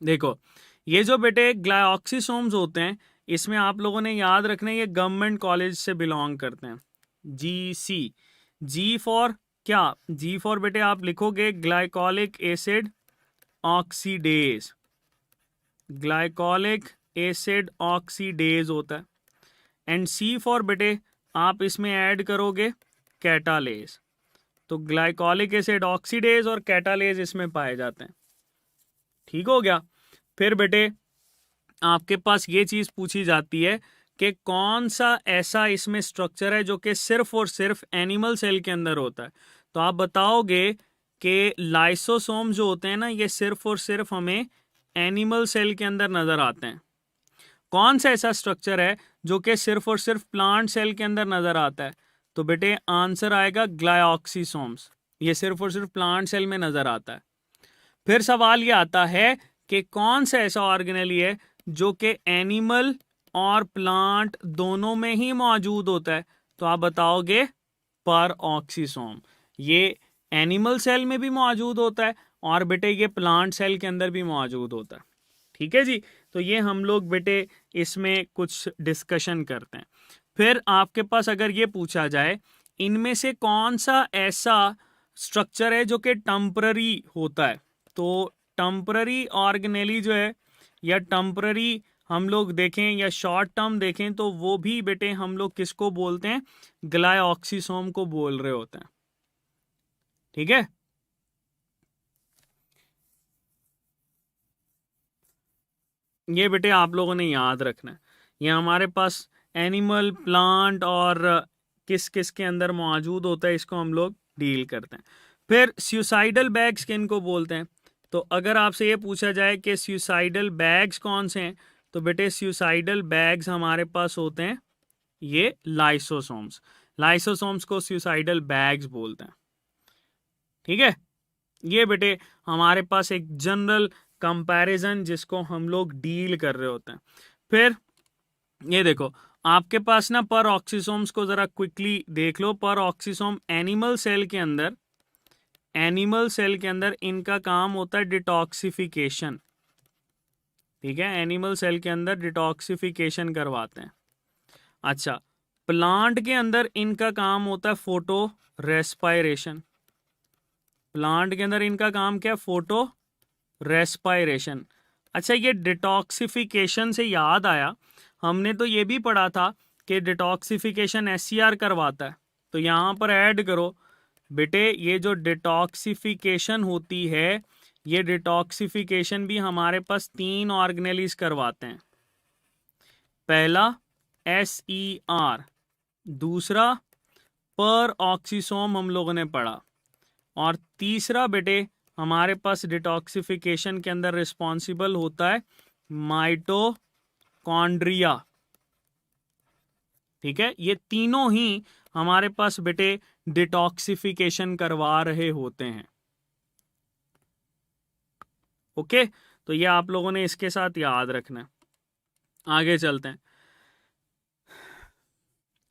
देखो, ये जो बेटे ग्लाइऑक्सीसोम्स होते हैं, इसमें आप लोगों ने याद रखना है ये गवर्नमेंट कॉलेज से बिलोंग करते हैं। जीसी, जी फॉर क्या? जी फॉर बेटे आप लिखोगे glycolic acid oxidase, glycolic acid oxidase होता है। एंड सी फॉर बेटे आप इसमें ऐड करोगे कैटालेज, तो ग्लाइकोलिक एसिड ऑक्सीडेज और कैटालेज इसमें पाए जाते हैं। ठीक हो गया। फिर बेटे आपके पास ये चीज पूछी जाती है कि कौन सा ऐसा इसमें स्ट्रक्चर है जो कि सिर्फ और सिर्फ एनिमल सेल के अंदर होता है। तो आप बताओगे कि लाइसोसोम जो होते हैं ना, ये सिर्फ और सिर्फ हमें एनिमल सेल के अंदर नजर आते हैं। कौन सा ऐसा स्ट्रक्चर है जो कि सिर्फ और सिर्फ प्लांट सेल के अंदर नजर आता है? तो बेटे आंसर आएगा ग्लाइऑक्सीसोम्स, ये सिर्फ और सिर्फ प्लांट सेल में नजर आता है। फिर सवाल ये आता है कि कौन सा ऐसा ऑर्गेनेली है जो कि एनिमल और प्लांट दोनों में ही मौजूद होता है? तो आप बताओगे पर ऑक्सीसोम, ये एनिमल सेल में भी मौजूद होता है और बेटे ये प्लांट सेल के अंदर भी मौजूद होता है। ठीक है जी, तो ये हम लोग बेटे इसमें कुछ डिस्कशन करते हैं। फिर आपके पास अगर ये पूछा जाए इनमें से कौन सा ऐसा स्ट्रक्चर है जो कि टेम्पररी होता है, तो टेम्पररी ऑर्गेनेली जो है या टेम्पररी हम लोग देखें या शॉर्ट टर्म देखें तो वो भी बेटे हम लोग किसको बोलते हैं? ग्लाइऑक्सीसोम को बोल रहे होते हैं। ठीक है, ये बेटे आप लोगों ने याद रखना है। ये हमारे पास एनिमल, प्लांट और किस किस के अंदर मौजूद होता है, इसको हम लोग डील करते हैं। फिर सुसाइडल बैग्स किन को बोलते हैं? तो अगर आपसे ये पूछा जाए कि सुसाइडल बैग्स कौन से हैं, तो बेटे सुसाइडल बैग्स हमारे पास होते हैं ये लाइसोसोम्स। लाइसोसोम्स को सुसाइडल बैग्स बोलते हैं। ठीक है, ये बेटे हमारे पास एक जनरल कंपैरिजन जिसको हम लोग डील कर रहे होते हैं। फिर ये देखो आपके पास ना पर ऑक्सीसोम्स को जरा क्विकली देख लो। पर ऑक्सीसोम एनिमल सेल के अंदर, एनिमल सेल के अंदर इनका काम होता है डिटॉक्सिफिकेशन। ठीक है, एनिमल सेल के अंदर डिटॉक्सिफिकेशन करवाते हैं। अच्छा, प्लांट के अंदर इनका काम होता है फोटो रेस्पायरेशन। प्लांट के अंदर इनका काम क्या है? Photo respiration. अच्छा, ये डिटॉक्सिफिकेशन से याद आया, हमने तो ये भी पढ़ा था कि डिटॉक्सिफिकेशन एससीआर करवाता है। तो यहाँ पर ऐड करो बेटे, ये जो डिटॉक्सिफिकेशन होती है, ये डिटॉक्सिफिकेशन भी हमारे पास 3 ऑर्गेनेलीज करवाते हैं। पहला एसईआर, दूसरा पर ऑक्सीसोम हम लोगों ने पढ़ा, और तीसरा बेटे हमारे पास डिटॉक्सिफिकेशन के अंदर रिस्पॉन्सिबल होता है माइटोकॉन्ड्रिया। ठीक है, ये तीनों ही हमारे पास बेटे डिटॉक्सिफिकेशन करवा रहे होते हैं। ओके, तो ये आप लोगों ने इसके साथ याद रखना है। आगे चलते हैं।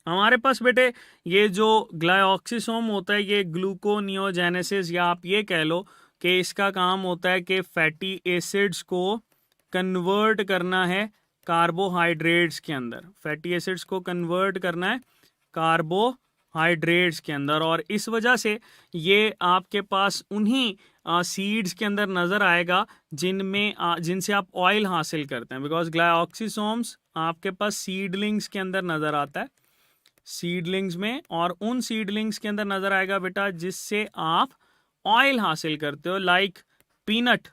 हमारे पास बेटे ये जो ग्लाइऑक्सीसोम होता है, ये ग्लूकोनियोजेनेसिस, या आप ये कह लो कि इसका काम होता है कि फैटी एसिड्स को कन्वर्ट करना है कार्बोहाइड्रेट्स के अंदर। फैटी एसिड्स को कन्वर्ट करना है कार्बोहाइड्रेट्स के अंदर, और इस वजह से ये आपके पास उन्हीं सीड्स के अंदर नज़र आएगा जिनमें जिनसे आप ऑयल हासिल करते हैं। बिकॉज ग्लाइऑक्सीसोम्स आपके पास सीडलिंग्स के अंदर नज़र आता है, सीडलिंग्स में, और उन सीडलिंग्स के अंदर नज़र आएगा बेटा जिससे आप ऑयल हासिल करते हो। लाइक पीनट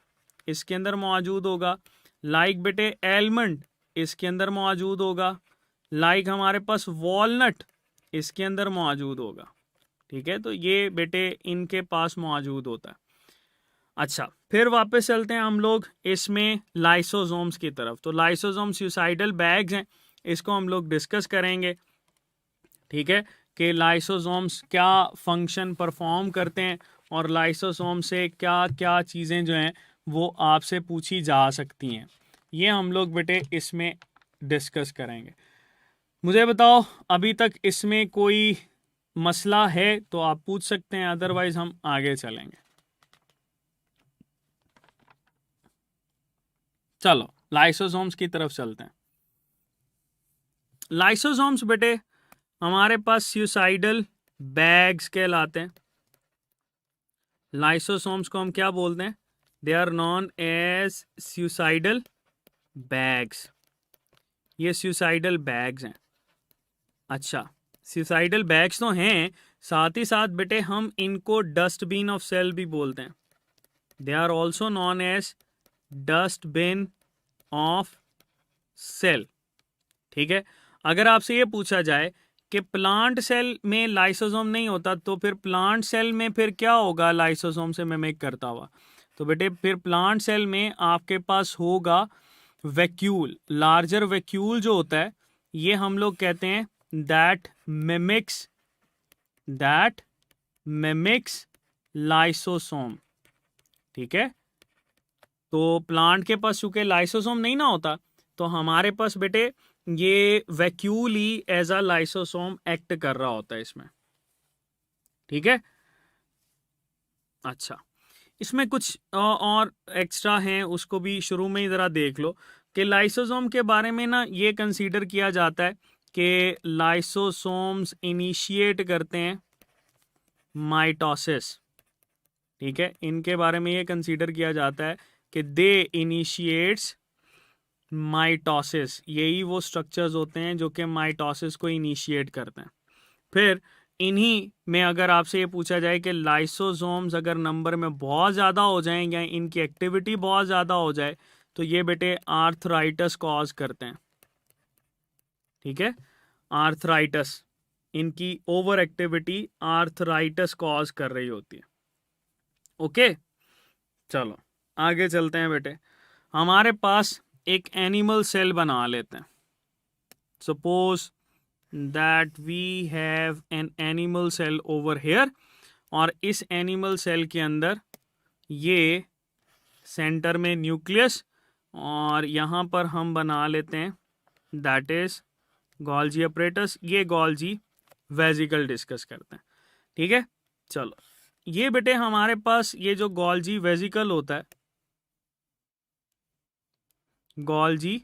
इसके अंदर मौजूद होगा, लाइक बेटे एलमंड इसके अंदर मौजूद होगा, लाइक हमारे पास वॉलनट इसके अंदर मौजूद होगा। ठीक है, तो ये बेटे इनके पास मौजूद होता है। अच्छा, फिर वापस चलते हैं हम लोग इसमें लाइसोसोम्स की तरफ। तो लाइसोसोम सुसाइडल बैग्स हैं, इसको हम लोग डिस्कस करेंगे। ठीक है, कि लाइसोसोम्स क्या फंक्शन परफॉर्म करते हैं और लाइसोसोम से क्या क्या चीज़ें जो हैं वो आपसे पूछी जा सकती हैं, ये हम लोग बेटे इसमें डिस्कस करेंगे। मुझे बताओ अभी तक इसमें कोई मसला है तो आप पूछ सकते हैं, अदरवाइज हम आगे चलेंगे। चलो लाइसोसोम्स की तरफ चलते हैं। लाइसोसोम्स बेटे हमारे पास सुसाइडल बैग्स कहलाते हैं। लाइसोसोम्स को हम क्या बोलते हैं? They are known as suicidal bags, ये सुसाइडल बैग्स हैं। अच्छा, सुसाइडल बैग्स तो हैं, साथ ही साथ बेटे हम इनको डस्टबिन ऑफ सेल भी बोलते हैं। They are also known as dustbin of cell. ठीक है, अगर आपसे ये पूछा जाए कि प्लांट सेल में लाइसोसोम नहीं होता तो फिर प्लांट सेल में फिर क्या होगा लाइसोसोम से मिमिक करता हुआ, तो बेटे फिर प्लांट सेल में आपके पास होगा वैक्यूल, लार्जर वैक्यूल जो होता है, ये हम लोग कहते हैं दैट मिमिक्स लाइसोसोम। ठीक है, तो प्लांट के पास चूंकि लाइसोसोम नहीं ना होता तो हमारे पास बेटे ये वैक्यूल ही एज अ लाइसोसोम एक्ट कर रहा होता है इसमें। ठीक है, अच्छा, इसमें कुछ और एक्स्ट्रा हैं, उसको भी शुरू में ही ज़रा देख लो कि लाइसोसोम के बारे में ना ये कंसीडर किया जाता है कि लाइसोसोम्स इनिशिएट करते हैं माइटोसिस। ठीक है, इनके बारे में ये कंसीडर किया जाता है कि दे इनिशिएट्स माइटोसिस, यही वो स्ट्रक्चर्स होते हैं जो कि माइटोसिस को इनिशिएट करते हैं। फिर इन्हीं में अगर आपसे ये पूछा जाए कि लाइसोसोम्स अगर नंबर में बहुत ज़्यादा हो जाएं या इनकी एक्टिविटी बहुत ज़्यादा हो जाए तो ये बेटे आर्थराइटिस कॉज करते हैं। ठीक है, आर्थराइटिस, इनकी ओवर एक्टिविटी आर्थराइटिस कॉज कर रही होती है। ओके, चलो आगे चलते हैं बेटे। हमारे पास एक एनिमल सेल बना लेते हैं। Suppose that we have an animal cell over here, और इस एनिमल सेल के अंदर ये सेंटर में न्यूक्लियस, और यहाँ पर हम बना लेते हैं दैट इज गोल्जी अपरेटस, ये गोल्जी वेजिकल डिस्कस करते हैं। ठीक है, चलो ये बेटे हमारे पास ये जो गोल्जी वेजिकल होता है, गोल्जी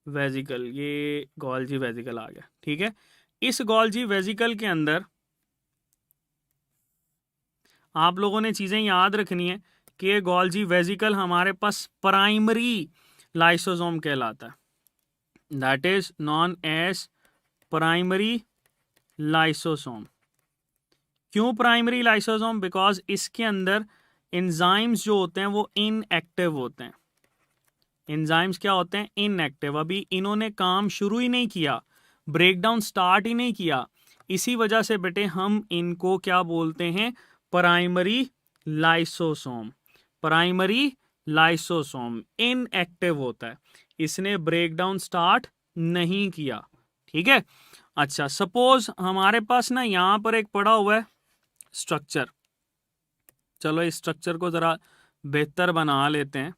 वेजिकल, ये गोल्जी वेजिकल आ गया। ठीक है, इस गोल्जी वेजिकल के अंदर आप लोगों ने चीज़ें याद रखनी है कि ये गोल्जी वेजिकल हमारे पास प्राइमरी लाइसोसोम कहलाता है, that is known as primary lysosome. क्यों प्राइमरी लाइसोसोम? बिकॉज इसके अंदर एंजाइम्स जो होते हैं वो इनएक्टिव होते हैं। एंजाइम्स क्या होते हैं? इनएक्टिव। अभी इन्होंने काम शुरू ही नहीं किया, ब्रेकडाउन स्टार्ट ही नहीं किया, इसी वजह से बेटे हम इनको क्या बोलते हैं? Primary lysosome. Primary lysosome inactive होता है, इसने ब्रेकडाउन स्टार्ट नहीं किया। ठीक है, अच्छा, सपोज हमारे पास ना यहां पर एक पड़ा हुआ है स्ट्रक्चर, चलो इस स्ट्रक्चर को जरा बेहतर बना लेते हैं,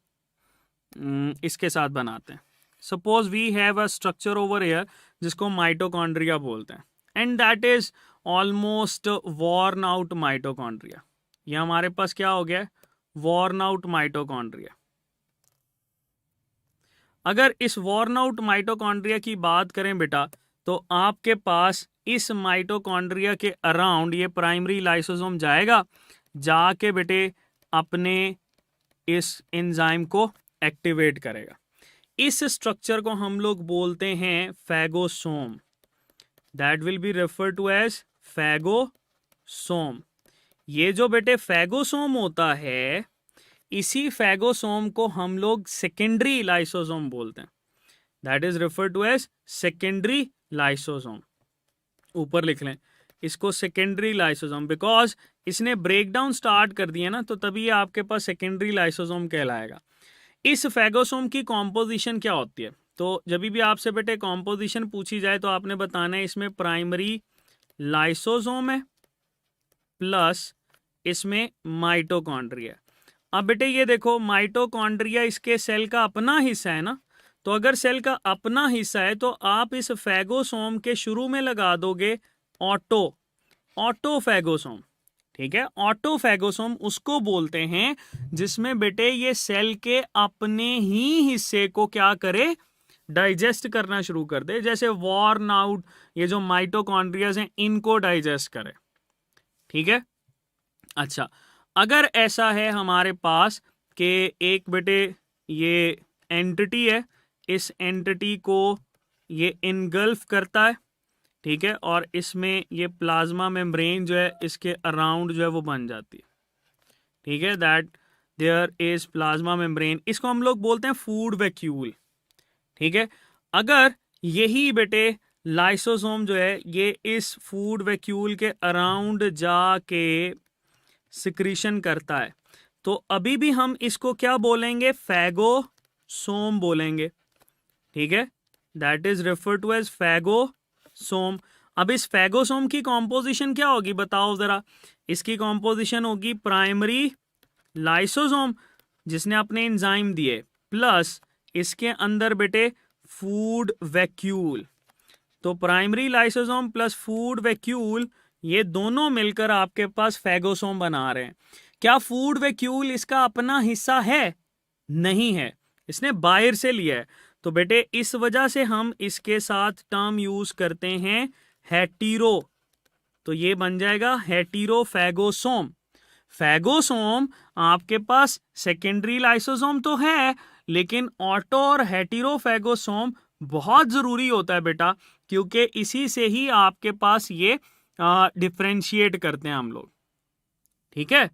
इसके साथ बनाते हैं। Suppose we have a structure over here जिसको माइटोकॉन्ड्रिया बोलते हैं, and that is almost worn out mitochondria. ये हमारे पास क्या हो गया? Worn out mitochondria. अगर इस वॉर्न आउट माइटोकॉन्ड्रिया की बात करें बेटा, तो आपके पास इस माइटोकॉन्ड्रिया के अराउंड ये प्राइमरी लाइसोसोम जाएगा, जाके बेटे अपने इस एंजाइम को एक्टिवेट करेगा। इस स्ट्रक्चर को हम लोग बोलते हैं phagosome, that will be refer to as phagosome. ये जो बेटे फैगोसोम होता है, इसी फैगोसोम को हम लोग सेकेंडरी लाइसोसोम बोलते हैं, that is refer to as secondary lysosome. ऊपर लिख लें इसको सेकेंडरी लाइसोसोम, बिकॉज इसने ब्रेकडाउन स्टार्ट कर दिया ना, तो तभी ये आपके पास सेकेंडरी लाइसोसोम कहलाएगा। इस फैगोसोम की कॉम्पोजिशन क्या होती है? तो जब भी आपसे बेटे कॉम्पोजिशन पूछी जाए तो आपने बताना है इसमें प्राइमरी लाइसोसोम है प्लस इसमें माइटोकॉन्ड्रिया। अब बेटे ये देखो, माइटोकॉन्ड्रिया इसके सेल का अपना हिस्सा है ना, तो अगर सेल का अपना हिस्सा है तो आप इस फैगोसोम के शुरू में लगा दोगे ऑटोफैगोसोम। ठीक है, ऑटोफैगोसोम उसको बोलते हैं जिसमें बेटे ये सेल के अपने ही हिस्से को क्या करे? डाइजेस्ट करना शुरू कर दे, जैसे वॉर्न आउट ये जो माइटोकॉन्ड्रियाज हैं इनको डाइजेस्ट करे। ठीक है, अच्छा, अगर ऐसा है हमारे पास कि एक बेटे ये एंटिटी है, इस एंटिटी को ये इनगल्फ करता है, ठीक है, और इसमें ये प्लाज्मा मेम्ब्रेन जो है इसके अराउंड जो है वो बन जाती है, ठीक है, that there is plasma membrane. इसको हम लोग बोलते हैं फूड वैक्यूल, ठीक है। अगर यही बेटे लाइसोसोम जो है ये इस फूड वैक्यूल के अराउंड जाके सिक्रीशन करता है, तो अभी भी हम इसको क्या बोलेंगे, फैगोसोम बोलेंगे, ठीक है, that is refer to as phagosome. अब इस फैगोसोम की कॉम्पोजिशन क्या होगी बताओ जरा। इसकी कॉम्पोजिशन होगी प्राइमरी लाइसोसोम जिसने अपने एंजाइम दिए, प्लस इसके अंदर बेटे फूड वैक्यूल। तो primary lysosome plus food vacuole ये दोनों मिलकर आपके पास फैगोसोम बना रहे हैं। क्या फूड वैक्यूल इसका अपना हिस्सा है? नहीं है, इसने बाहर से लिया है। तो बेटे इस वजह से हम इसके साथ टर्म यूज करते हैं हेटीरो, तो ये बन जाएगा हेटीरो फैगोसोम। फैगोसोम आपके पास सेकेंडरी लाइसोसोम तो है, लेकिन ऑटो और हेटीरोफैगोसोम बहुत जरूरी होता है बेटा, क्योंकि इसी से ही आपके पास ये डिफरेंशिएट करते हैं हम लोग, ठीक है।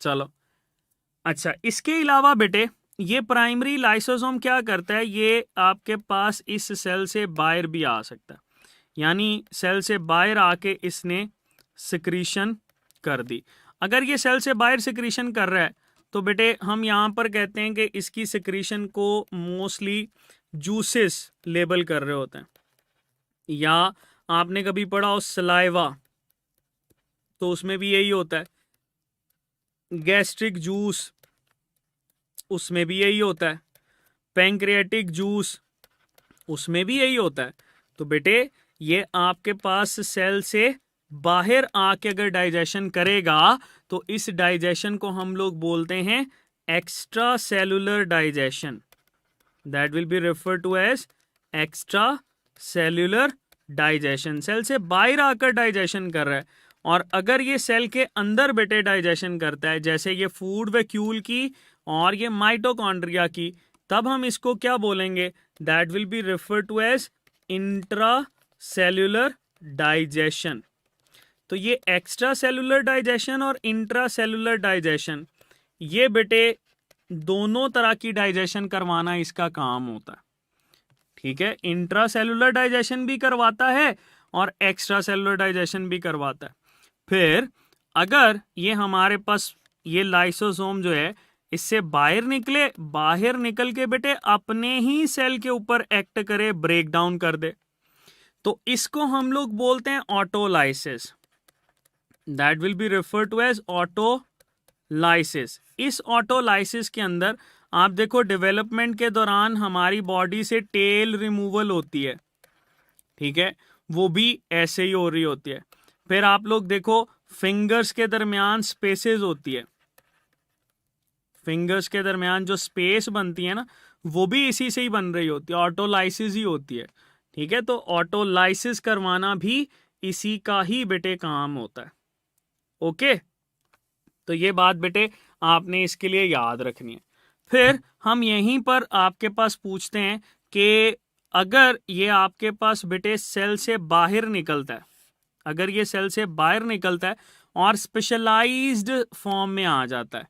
चलो अच्छा, इसके अलावा बेटे ये प्राइमरी लाइसोसोम क्या करता है, ये आपके पास इस सेल से बाहर भी आ सकता है, यानी सेल से बाहर आके इसने सिक्रीशन कर दी। अगर ये सेल से बाहर सिक्रीशन कर रहा है तो बेटे हम यहाँ पर कहते हैं कि इसकी सिक्रीशन को मोस्टली जूसेस लेबल कर रहे होते हैं, या आपने कभी पढ़ा हो सलाइवा, तो उसमें भी यही होता है, गैस्ट्रिक जूस उसमें भी यही होता है, पैंक्रियाटिक जूस उसमें भी यही होता है। तो बेटे ये आपके पास सेल से बाहर आके अगर डाइजेशन करेगा तो इस डाइजेशन को हम लोग बोलते हैं extracellular digestion, that will be refer to as extracellular digestion. Cell से बाहर आकर डाइजेशन कर रहा है, और अगर ये सेल के अंदर बेटे डाइजेशन करता है, जैसे ये फूड वैक्यूल की और ये माइटोकॉन्ड्रिया की, तब हम इसको क्या बोलेंगे, that will be refer to as intracellular digestion. तो ये एक्स्ट्रा सेलुलर डाइजेशन और इंट्रा सेलुलर डाइजेशन, ये बेटे दोनों तरह की डाइजेशन करवाना इसका काम होता है, ठीक है। इंट्रा सेलुलर डाइजेशन भी करवाता है और एक्स्ट्रा सेलुलर डाइजेशन भी करवाता है। फिर अगर ये हमारे पास ये लाइसोसोम जो है इससे बाहर निकले, बाहर निकल के बेटे अपने ही सेल के ऊपर एक्ट करे, ब्रेक डाउन कर दे, तो इसको हम लोग बोलते हैं autolysis, that will be refer to as autolysis. इस ऑटोलाइसिस के अंदर आप देखो डेवलपमेंट के दौरान हमारी बॉडी से टेल रिमूवल होती है, ठीक है, वो भी ऐसे ही हो रही होती है। फिर आप लोग देखो फिंगर्स के दरमियान स्पेसेस होती है, फिंगर्स के दरमियान जो स्पेस बनती है ना, वो भी इसी से ही बन रही होती है, ऑटोलाइसिस ही होती है, ठीक है। तो ऑटोलाइसिस करवाना भी इसी का ही बेटे काम होता है, ओके। तो ये बात बेटे आपने इसके लिए याद रखनी है। फिर हम यहीं पर आपके पास पूछते हैं कि अगर ये आपके पास बेटे सेल से बाहर निकलता है, अगर ये सेल से बाहर निकलता है और स्पेशलाइज्ड फॉर्म में आ जाता है,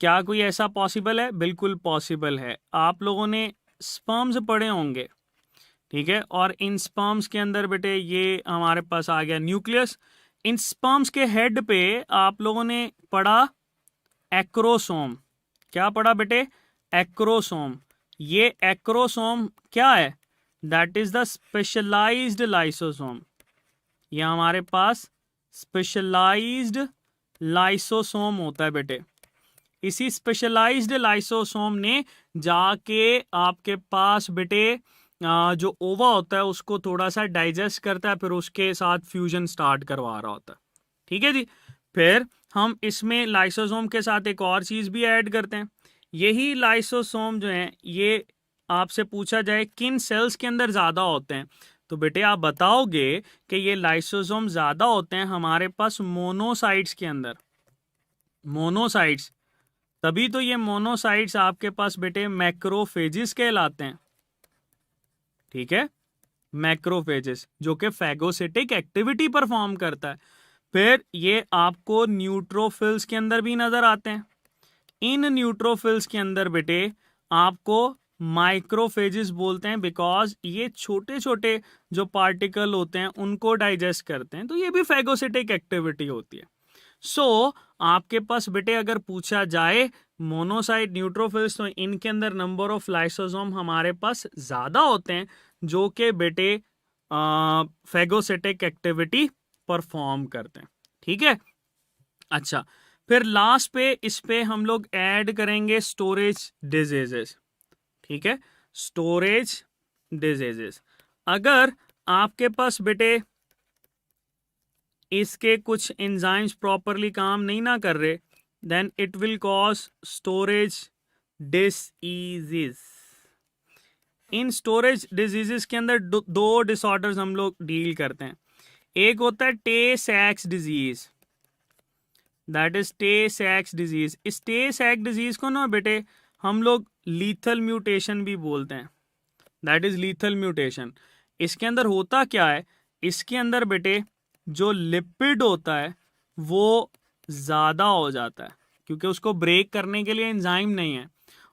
क्या कोई ऐसा पॉसिबल है? बिल्कुल पॉसिबल है। आप लोगों ने स्पर्म्स पढ़े होंगे, ठीक है, और इन स्पर्म्स के अंदर बेटे ये हमारे पास आ गया न्यूक्लियस। इन स्पर्म्स के हेड पे आप लोगों ने पढ़ा एक्रोसोम। क्या पढ़ा बेटे? एक्रोसोम। ये एक्रोसोम क्या है? That is the specialised lysosome. ये हमारे पास स्पेशलाइज्ड लाइसोसोम होता है बेटे। इसी स्पेशलाइज्ड लाइसोसोम ने जाके आपके पास बेटे जो ओवा होता है उसको थोड़ा सा डाइजेस्ट करता है, फिर उसके साथ फ्यूजन स्टार्ट करवा रहा होता है, ठीक है जी। फिर हम इसमें लाइसोसोम के साथ एक और चीज भी ऐड करते हैं। यही लाइसोसोम जो है ये आपसे पूछा जाए किन सेल्स के अंदर ज्यादा होते हैं, तो बेटे आप बताओगे कि ये लाइसोसोम ज्यादा होते हैं हमारे पास मोनोसाइट्स के अंदर। मोनोसाइट्स तभी तो ये मोनोसाइट्स आपके पास बेटे मैक्रोफेजिस कहलाते हैं, ठीक है, मैक्रोफेजिस, जो कि फैगोसिटिक एक्टिविटी परफॉर्म करता है। फिर ये आपको न्यूट्रोफिल्स के अंदर भी नजर आते हैं। इन न्यूट्रोफिल्स के अंदर बेटे आपको माइक्रोफेजिस बोलते हैं, बिकॉज ये छोटे छोटे जो पार्टिकल होते हैं उनको डाइजेस्ट करते हैं, तो ये भी फैगोसिटिक एक्टिविटी होती है। आपके पास बेटे अगर पूछा जाए मोनोसाइट न्यूट्रोफिल्स, तो इनके अंदर नंबर ऑफ लाइसोसोम हमारे पास ज्यादा होते हैं, जो कि बेटे फैगोसिटिक एक्टिविटी परफॉर्म करते हैं, ठीक है। अच्छा, फिर लास्ट पे इस पे हम लोग ऐड करेंगे स्टोरेज डिजीजेस, ठीक है, स्टोरेज डिजीजेस। अगर आपके पास बेटे इसके कुछ एंजाइम्स प्रॉपरली काम नहीं ना कर रहे, then it will cause storage diseases. इन स्टोरेज डिजीजेस के अंदर दो डिसऑर्डर्स हम लोग डील करते हैं। एक होता है टे सैक्स डिजीज, दैट इज टे सैक्स डिजीज। इस टे सैक डिजीज को ना बेटे हम लोग लीथल म्यूटेशन भी बोलते हैं, दैट इज लीथल म्यूटेशन। इसके अंदर होता क्या है, इसके अंदर बेटे जो लिपिड होता है वो ज़्यादा हो जाता है, क्योंकि उसको ब्रेक करने के लिए एंजाइम नहीं है,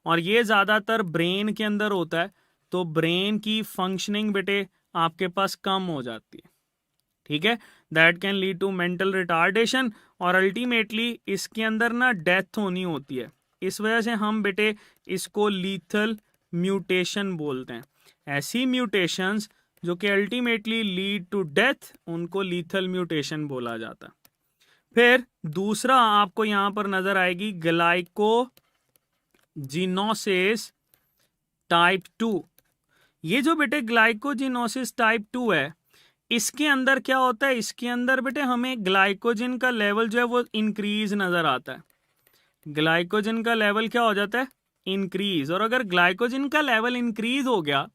और ये ज़्यादातर ब्रेन के अंदर होता है, तो ब्रेन की फंक्शनिंग बेटे आपके पास कम हो जाती है, ठीक है। That can lead to mental retardation, और अल्टीमेटली इसके अंदर ना डेथ होनी होती है। इस वजह से हम बेटे इसको लीथल म्यूटेशन बोलते हैं। ऐसी म्यूटेशंस जो कि अल्टीमेटली लीड टू डेथ, उनको लीथल म्यूटेशन बोला जाता है। फिर दूसरा आपको यहां पर नजर आएगी ग्लाइकोजिनोसिस टाइप 2। ये जो बेटे ग्लाइकोजिनोसिस टाइप 2 है, इसके अंदर क्या होता है, इसके अंदर बेटे हमें ग्लाइकोजन का लेवल जो है वो इंक्रीज नजर आता है। ग्लाइकोजन का लेवल क्या हो जाता है, इंक्रीज। और अगर ग्लाइकोजन का लेवल इंक्रीज हो गया,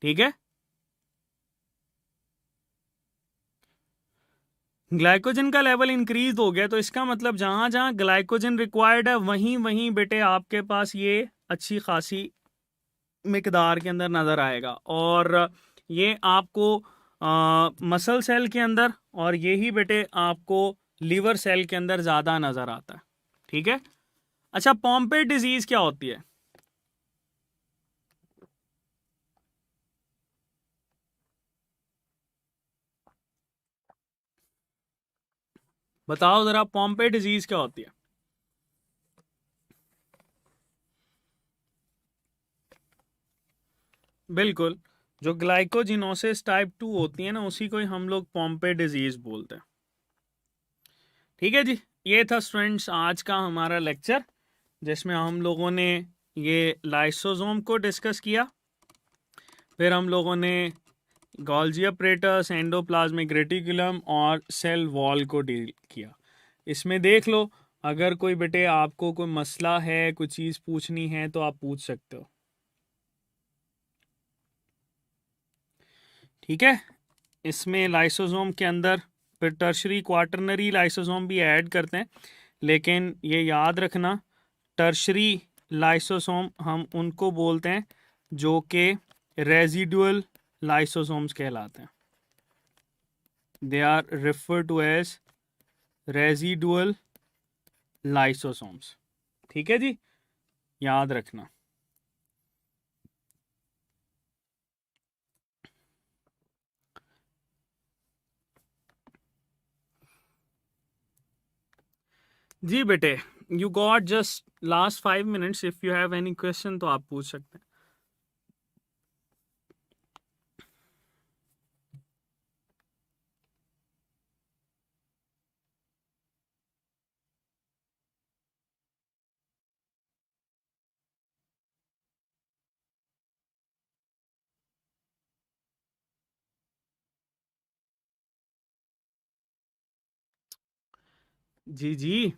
ठीक है, ग्लाइकोजन का लेवल इंक्रीज हो गया, तो इसका मतलब जहां जहां ग्लाइकोजन रिक्वायर्ड है वहीं वहीं बेटे आपके पास ये अच्छी खासी मिकदार के अंदर नजर आएगा। और ये आपको मसल सेल के अंदर, और यही बेटे आपको लीवर सेल के अंदर ज्यादा नजर आता है, ठीक है। अच्छा, पॉम्पे डिजीज क्या होती है, बताओ जरा, पॉम्पे डिजीज क्या होती है। बिल्कुल, जो ग्लाइकोजिनोसिस टाइप 2 होती है ना, उसी को ही हम लोग पॉम्पे डिजीज बोलते हैं, ठीक है जी। ये था स्टूडेंट्स आज का हमारा लेक्चर, जिसमें हम लोगों ने ये लाइसोसोम को डिस्कस किया, फिर हम लोगों ने गोल्जी अपरेटस, एंडोप्लाज्मिक रेटिकुलम और सेल वॉल को डील किया। इसमें देख लो, अगर कोई बेटे आपको कोई मसला है, कोई चीज़ पूछनी है, तो आप पूछ सकते हो, ठीक है। इसमें लाइसोसोम के अंदर फिर टर्शरी क्वाटरनरी लाइसोसोम भी ऐड करते हैं, लेकिन ये याद रखना, टर्शरी लाइसोसोम हम उनको बोलते हैं जो कि रेजिडुअल लाइसोसोम्स कहलाते हैं। They are refer to as residual lysosomes, ठीक है जी, याद रखना। जी बेटे, you got just last 5 minutes, if you have any question तो आप पूछ सकते हैं। जी जी,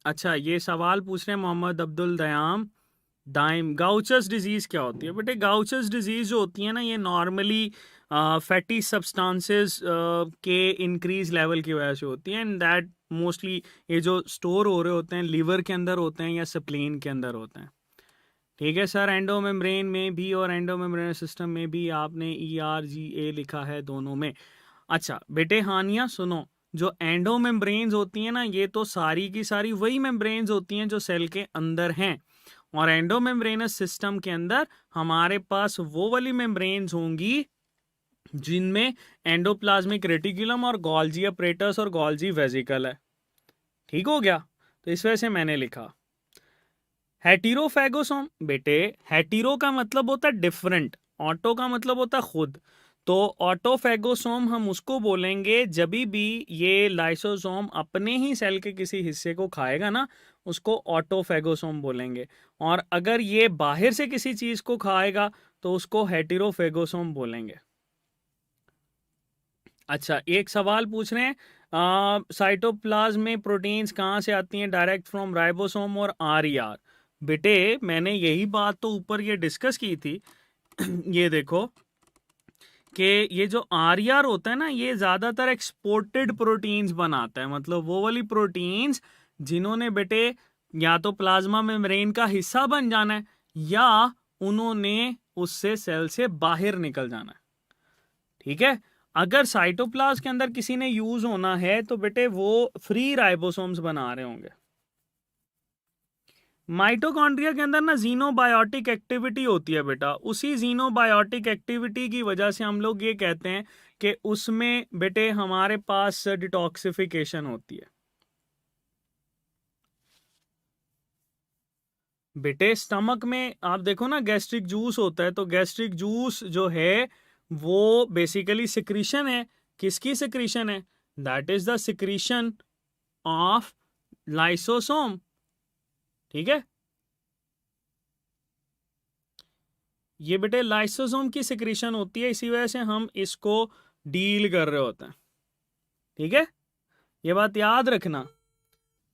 अच्छा, ये सवाल पूछ रहे हैं मोहम्मद अब्दुल दयाम गाउचर्स डिजीज क्या होती है बेटे? गाउचर्स डिजीज जो होती है ना, ये नॉर्मली फैटी सब्सटेंसेस के इंक्रीज लेवल की वजह से होती है, एंड दैट मोस्टली ये जो स्टोर हो रहे होते हैं लिवर के अंदर होते हैं या स्प्लीन के अंदर होते हैं। ठीक है सर, एंडोमेम्ब्रेन में भी और एंडोमेम्ब्रेन सिस्टम में भी आपने ERGA लिखा है दोनों में। अच्छा बेटे हानिया सुनो, जो एंडोमेम्ब्रेन्स होती हैं ना, ये तो सारी की सारी वही मेम्ब्रेन्स होती हैं जो सेल के अंदर हैं, और एंडोमेम्ब्रेनस सिस्टम के अंदर हमारे पास वो वाली मेम्ब्रेन्स होंगी जिनमें एंडोप्लाज्मिक रेटिकुलम और गोल्जी अपरेटस और गोल्जी वेसिकल है। ठीक हो गया? तो इस वजह से मैंने लिखा हेटेरोफैगोसोम। बेटे हेटेरो का मतलब होता है डिफरेंट, ऑटो का मतलब होता है खुद। तो ऑटोफैगोसोम हम उसको बोलेंगे जब भी ये लाइसोसोम अपने ही सेल के किसी हिस्से को खाएगा ना, उसको ऑटोफैगोसोम बोलेंगे। और अगर ये बाहर से किसी चीज को खाएगा तो उसको हेटेरोफैगोसोम बोलेंगे। अच्छा, एक सवाल पूछ रहे हैं, साइटोप्लाज्म में प्रोटीन्स कहाँ से आती हैं? डायरेक्ट फ्रॉम राइबोसोम और RER। बेटे मैंने यही बात तो ऊपर ये डिस्कस की थी ये देखो कि ये जो RER होता है ना, ये ज्यादातर एक्सपोर्टेड प्रोटीन्स बनाता है, मतलब वो वाली प्रोटीन्स जिन्होंने बेटे या तो प्लाज्मा मेम्ब्रेन का हिस्सा बन जाना है या उन्होंने उससे सेल से बाहर निकल जाना है। ठीक है, अगर साइटोप्लाज्म के अंदर किसी ने यूज होना है तो बेटे वो फ्री राइबोसोम्स बना रहे होंगे। माइटोकॉन्ड्रिया के अंदर ना जीनोबायोटिक एक्टिविटी होती है बेटा, उसी जीनोबायोटिक एक्टिविटी की वजह से हम लोग ये कहते हैं कि उसमें बेटे हमारे पास डिटॉक्सिफिकेशन होती है। बेटे स्टमक में आप देखो ना गैस्ट्रिक जूस होता है, तो गैस्ट्रिक जूस जो है वो बेसिकली सिक्रीशन है। किसकी सिक्रीशन है? That is the secretion of lysosome. ठीक है, ये बेटे लाइसोसोम की सिक्रीशन होती है, इसी वजह से हम इसको डील कर रहे होते हैं। ठीक है, ये बात याद रखना।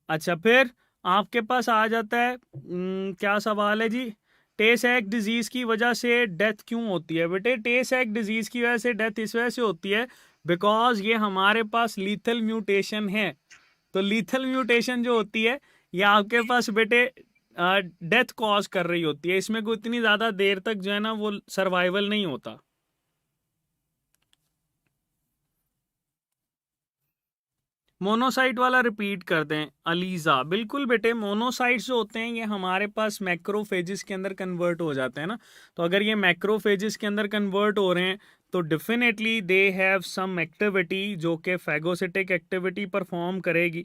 अच्छा, फिर आपके पास आ जाता है क्या सवाल है जी? टे सैक डिजीज की वजह से डेथ क्यों होती है? बेटे टे सैक डिजीज की वजह से डेथ इस वजह से होती है बिकॉज ये हमारे पास लीथल म्यूटेशन है। तो लीथल म्यूटेशन जो होती है ये आपके पास बेटे डेथ कॉज कर रही होती है, इसमें कोई इतनी ज्यादा देर तक जो है ना वो सर्वाइवल नहीं होता। मोनोसाइट वाला रिपीट कर दें अलीजा। बिल्कुल बेटे, मोनोसाइट्स जो होते हैं ये हमारे पास मैक्रोफेजिस के अंदर कन्वर्ट हो जाते हैं ना, तो अगर ये मैक्रोफेजिस के अंदर कन्वर्ट हो रहे हैं तो definitely they have some activity जो कि फैगोसिटिक एक्टिविटी परफॉर्म करेगी।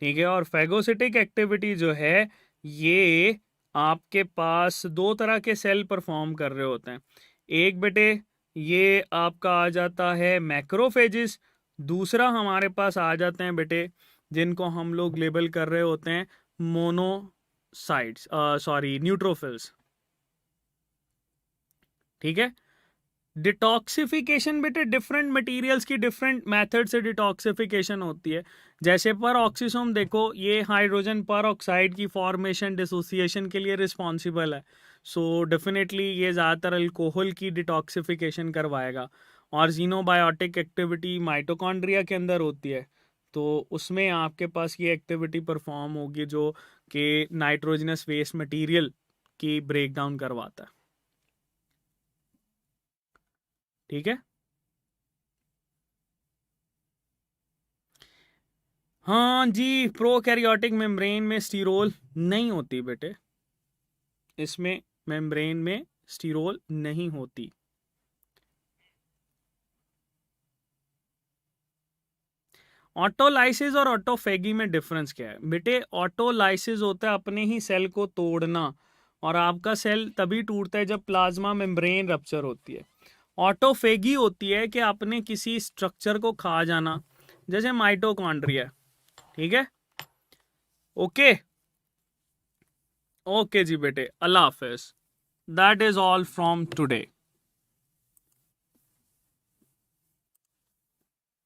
ठीक है, और फैगोसिटिक एक्टिविटी जो है ये आपके पास दो तरह के सेल परफॉर्म कर रहे होते हैं। एक बेटे ये आपका आ जाता है मैक्रोफेजिस, दूसरा हमारे पास आ जाते हैं बेटे जिनको हम लोग लेबल कर रहे होते हैं मोनोसाइट्स, सॉरी न्यूट्रोफिल्स। ठीक है, डिटॉक्सिफिकेशन बेटे डिफरेंट मटेरियल्स की डिफरेंट मेथड से डिटॉक्सिफिकेशन होती है। जैसे पर ऑक्सीसोम देखो, ये हाइड्रोजन पर ऑक्साइड की फॉर्मेशन डिसोसिएशन के लिए रिस्पॉन्सिबल है, सो डेफिनेटली ये ज़्यादातर अल्कोहल की डिटॉक्सिफिकेशन करवाएगा। और जीनोबायोटिक एक्टिविटी माइटोकॉन्ड्रिया के अंदर होती है, तो उसमें आपके पास ये एक्टिविटी परफॉर्म होगी जो कि नाइट्रोजनस वेस्ट मटेरियल की ब्रेक डाउन करवाता है। ठीक है, हाँ जी, प्रोकैरियोटिक मेम्ब्रेन में स्टीरोल नहीं होती बेटे, इसमें मेम्ब्रेन में स्टीरोल नहीं होती। ऑटोलाइसिस और ऑटोफेगी में डिफरेंस क्या है? बेटे ऑटोलाइसिस होता है अपने ही सेल को तोड़ना, और आपका सेल तभी टूटता है जब प्लाज्मा मेम्ब्रेन रप्चर होती है। ऑटोफेगी होती है कि अपने किसी स्ट्रक्चर को खा जाना, जैसे माइटोकॉन्ड्रिया। ठीक है, ओके ओके जी बेटे, अल्लाह हाफिज। That is all from today.